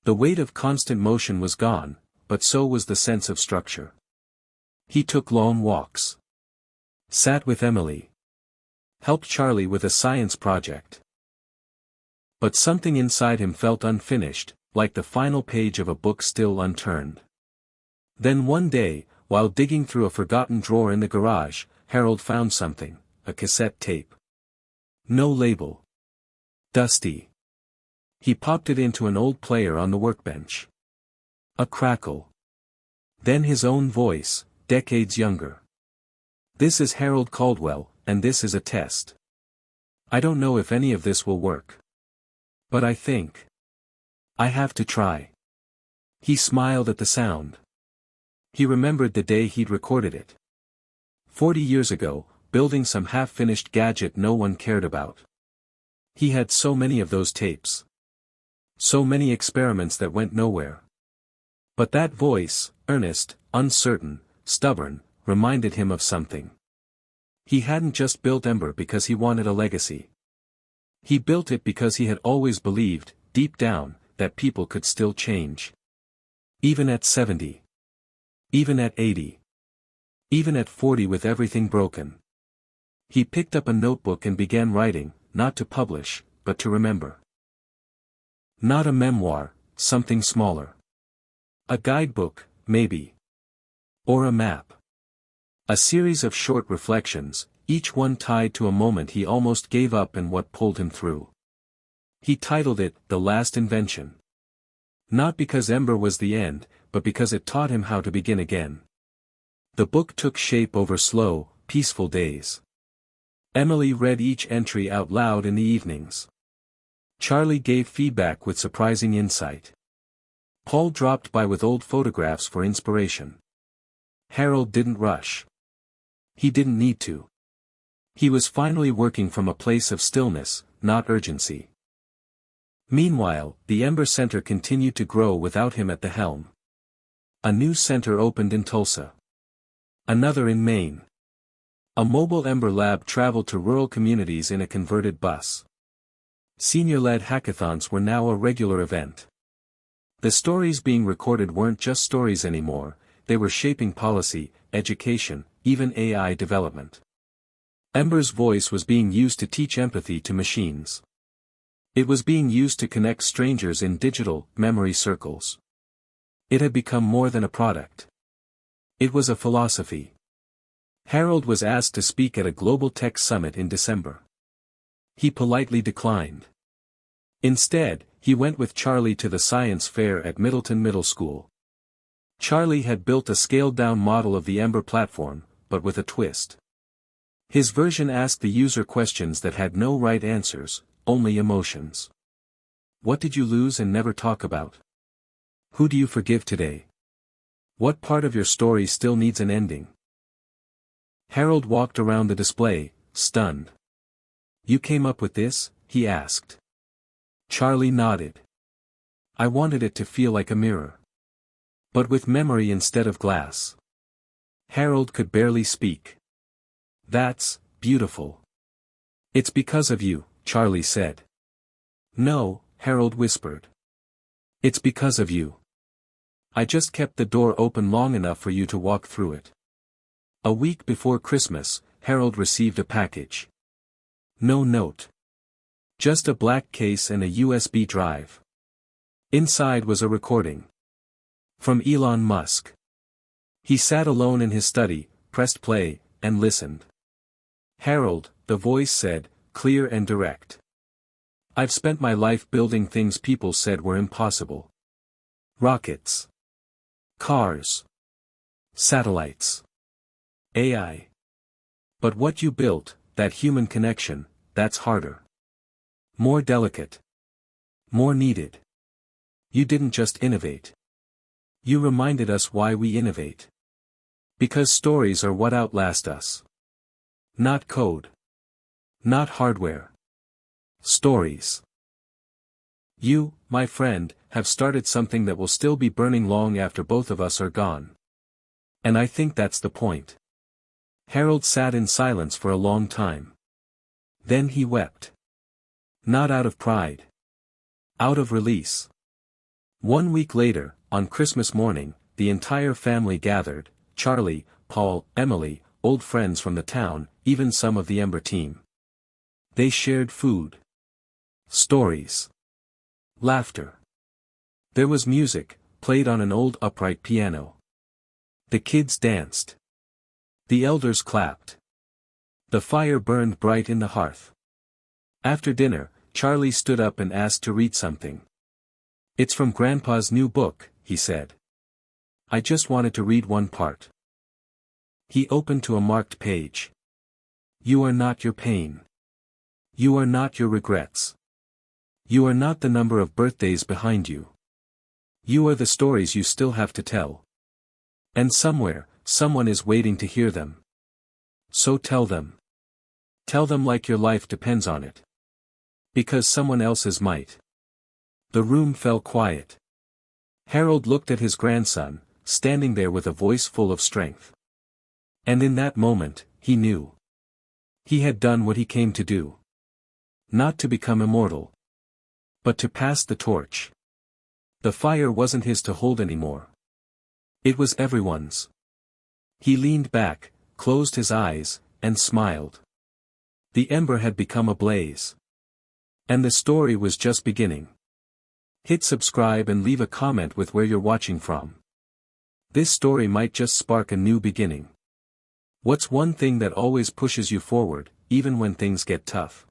The weight of constant motion was gone, but so was the sense of structure. He took long walks. Sat with Emily. Helped Charlie with a science project. But something inside him felt unfinished, like the final page of a book still unturned. Then one day, while digging through a forgotten drawer in the garage, Harold found something, a cassette tape. No label. Dusty. He popped it into an old player on the workbench. A crackle. Then his own voice, decades younger. "This is Harold Caldwell, and this is a test. I don't know if any of this will work. But I think I have to try." He smiled at the sound. He remembered the day he'd recorded it. 40 years ago, building some half-finished gadget no one cared about. He had so many of those tapes. So many experiments that went nowhere. But that voice, earnest, uncertain, stubborn, reminded him of something. He hadn't just built Ember because he wanted a legacy. He built it because he had always believed, deep down, that people could still change. Even at 70. Even at 80. Even at 40 with everything broken. He picked up a notebook and began writing, not to publish, but to remember. Not a memoir, something smaller. A guidebook, maybe. Or a map. A series of short reflections, each one tied to a moment he almost gave up and what pulled him through. He titled it, The Last Invention. Not because Ember was the end, but because it taught him how to begin again. The book took shape over slow, peaceful days. Emily read each entry out loud in the evenings. Charlie gave feedback with surprising insight. Paul dropped by with old photographs for inspiration. Harold didn't rush. He didn't need to. He was finally working from a place of stillness, not urgency. Meanwhile, the Ember Center continued to grow without him at the helm. A new center opened in Tulsa. Another in Maine. A mobile Ember lab traveled to rural communities in a converted bus. Senior-led hackathons were now a regular event. The stories being recorded weren't just stories anymore, they were shaping policy, education, even AI development. Ember's voice was being used to teach empathy to machines. It was being used to connect strangers in digital, memory circles. It had become more than a product. It was a philosophy. Harold was asked to speak at a global tech summit in December. He politely declined. Instead, he went with Charlie to the science fair at Middleton Middle School. Charlie had built a scaled-down model of the Ember platform, but with a twist. His version asked the user questions that had no right answers, only emotions. What did you lose and never talk about? Who do you forgive today? What part of your story still needs an ending? Harold walked around the display, stunned. You came up with this? He asked. Charlie nodded. I wanted it to feel like a mirror. But with memory instead of glass. Harold could barely speak. That's beautiful. It's because of you, Charlie said. No, Harold whispered. It's because of you. I just kept the door open long enough for you to walk through it. A week before Christmas, Harold received a package. No note. Just a black case and a USB drive. Inside was a recording. From Elon Musk. He sat alone in his study, pressed play, and listened. Harold, the voice said, clear and direct. I've spent my life building things people said were impossible. Rockets. Cars. Satellites. AI. But what you built, that human connection, that's harder. More delicate. More needed. You didn't just innovate. You reminded us why we innovate. Because stories are what outlast us. Not code. Not hardware. Stories. You, my friend, have started something that will still be burning long after both of us are gone. And I think that's the point. Harold sat in silence for a long time. Then he wept. Not out of pride. Out of release. 1 week later, on Christmas morning, the entire family gathered, Charlie, Paul, Emily, old friends from the town, even some of the Ember team. They shared food. Stories. Laughter. There was music, played on an old upright piano. The kids danced. The elders clapped. The fire burned bright in the hearth. After dinner, Charlie stood up and asked to read something. "It's from Grandpa's new book," he said. "I just wanted to read one part." He opened to a marked page. "You are not your pain. You are not your regrets. You are not the number of birthdays behind you. You are the stories you still have to tell. And somewhere, someone is waiting to hear them. So tell them. Tell them like your life depends on it. Because someone else's might." The room fell quiet. Harold looked at his grandson, standing there with a voice full of strength. And in that moment, he knew. He had done what he came to do. Not to become immortal, but to pass the torch. The fire wasn't his to hold anymore. It was everyone's. He leaned back, closed his eyes, and smiled. The ember had become a blaze. And the story was just beginning. Hit subscribe and leave a comment with where you're watching from. This story might just spark a new beginning. What's one thing that always pushes you forward, even when things get tough?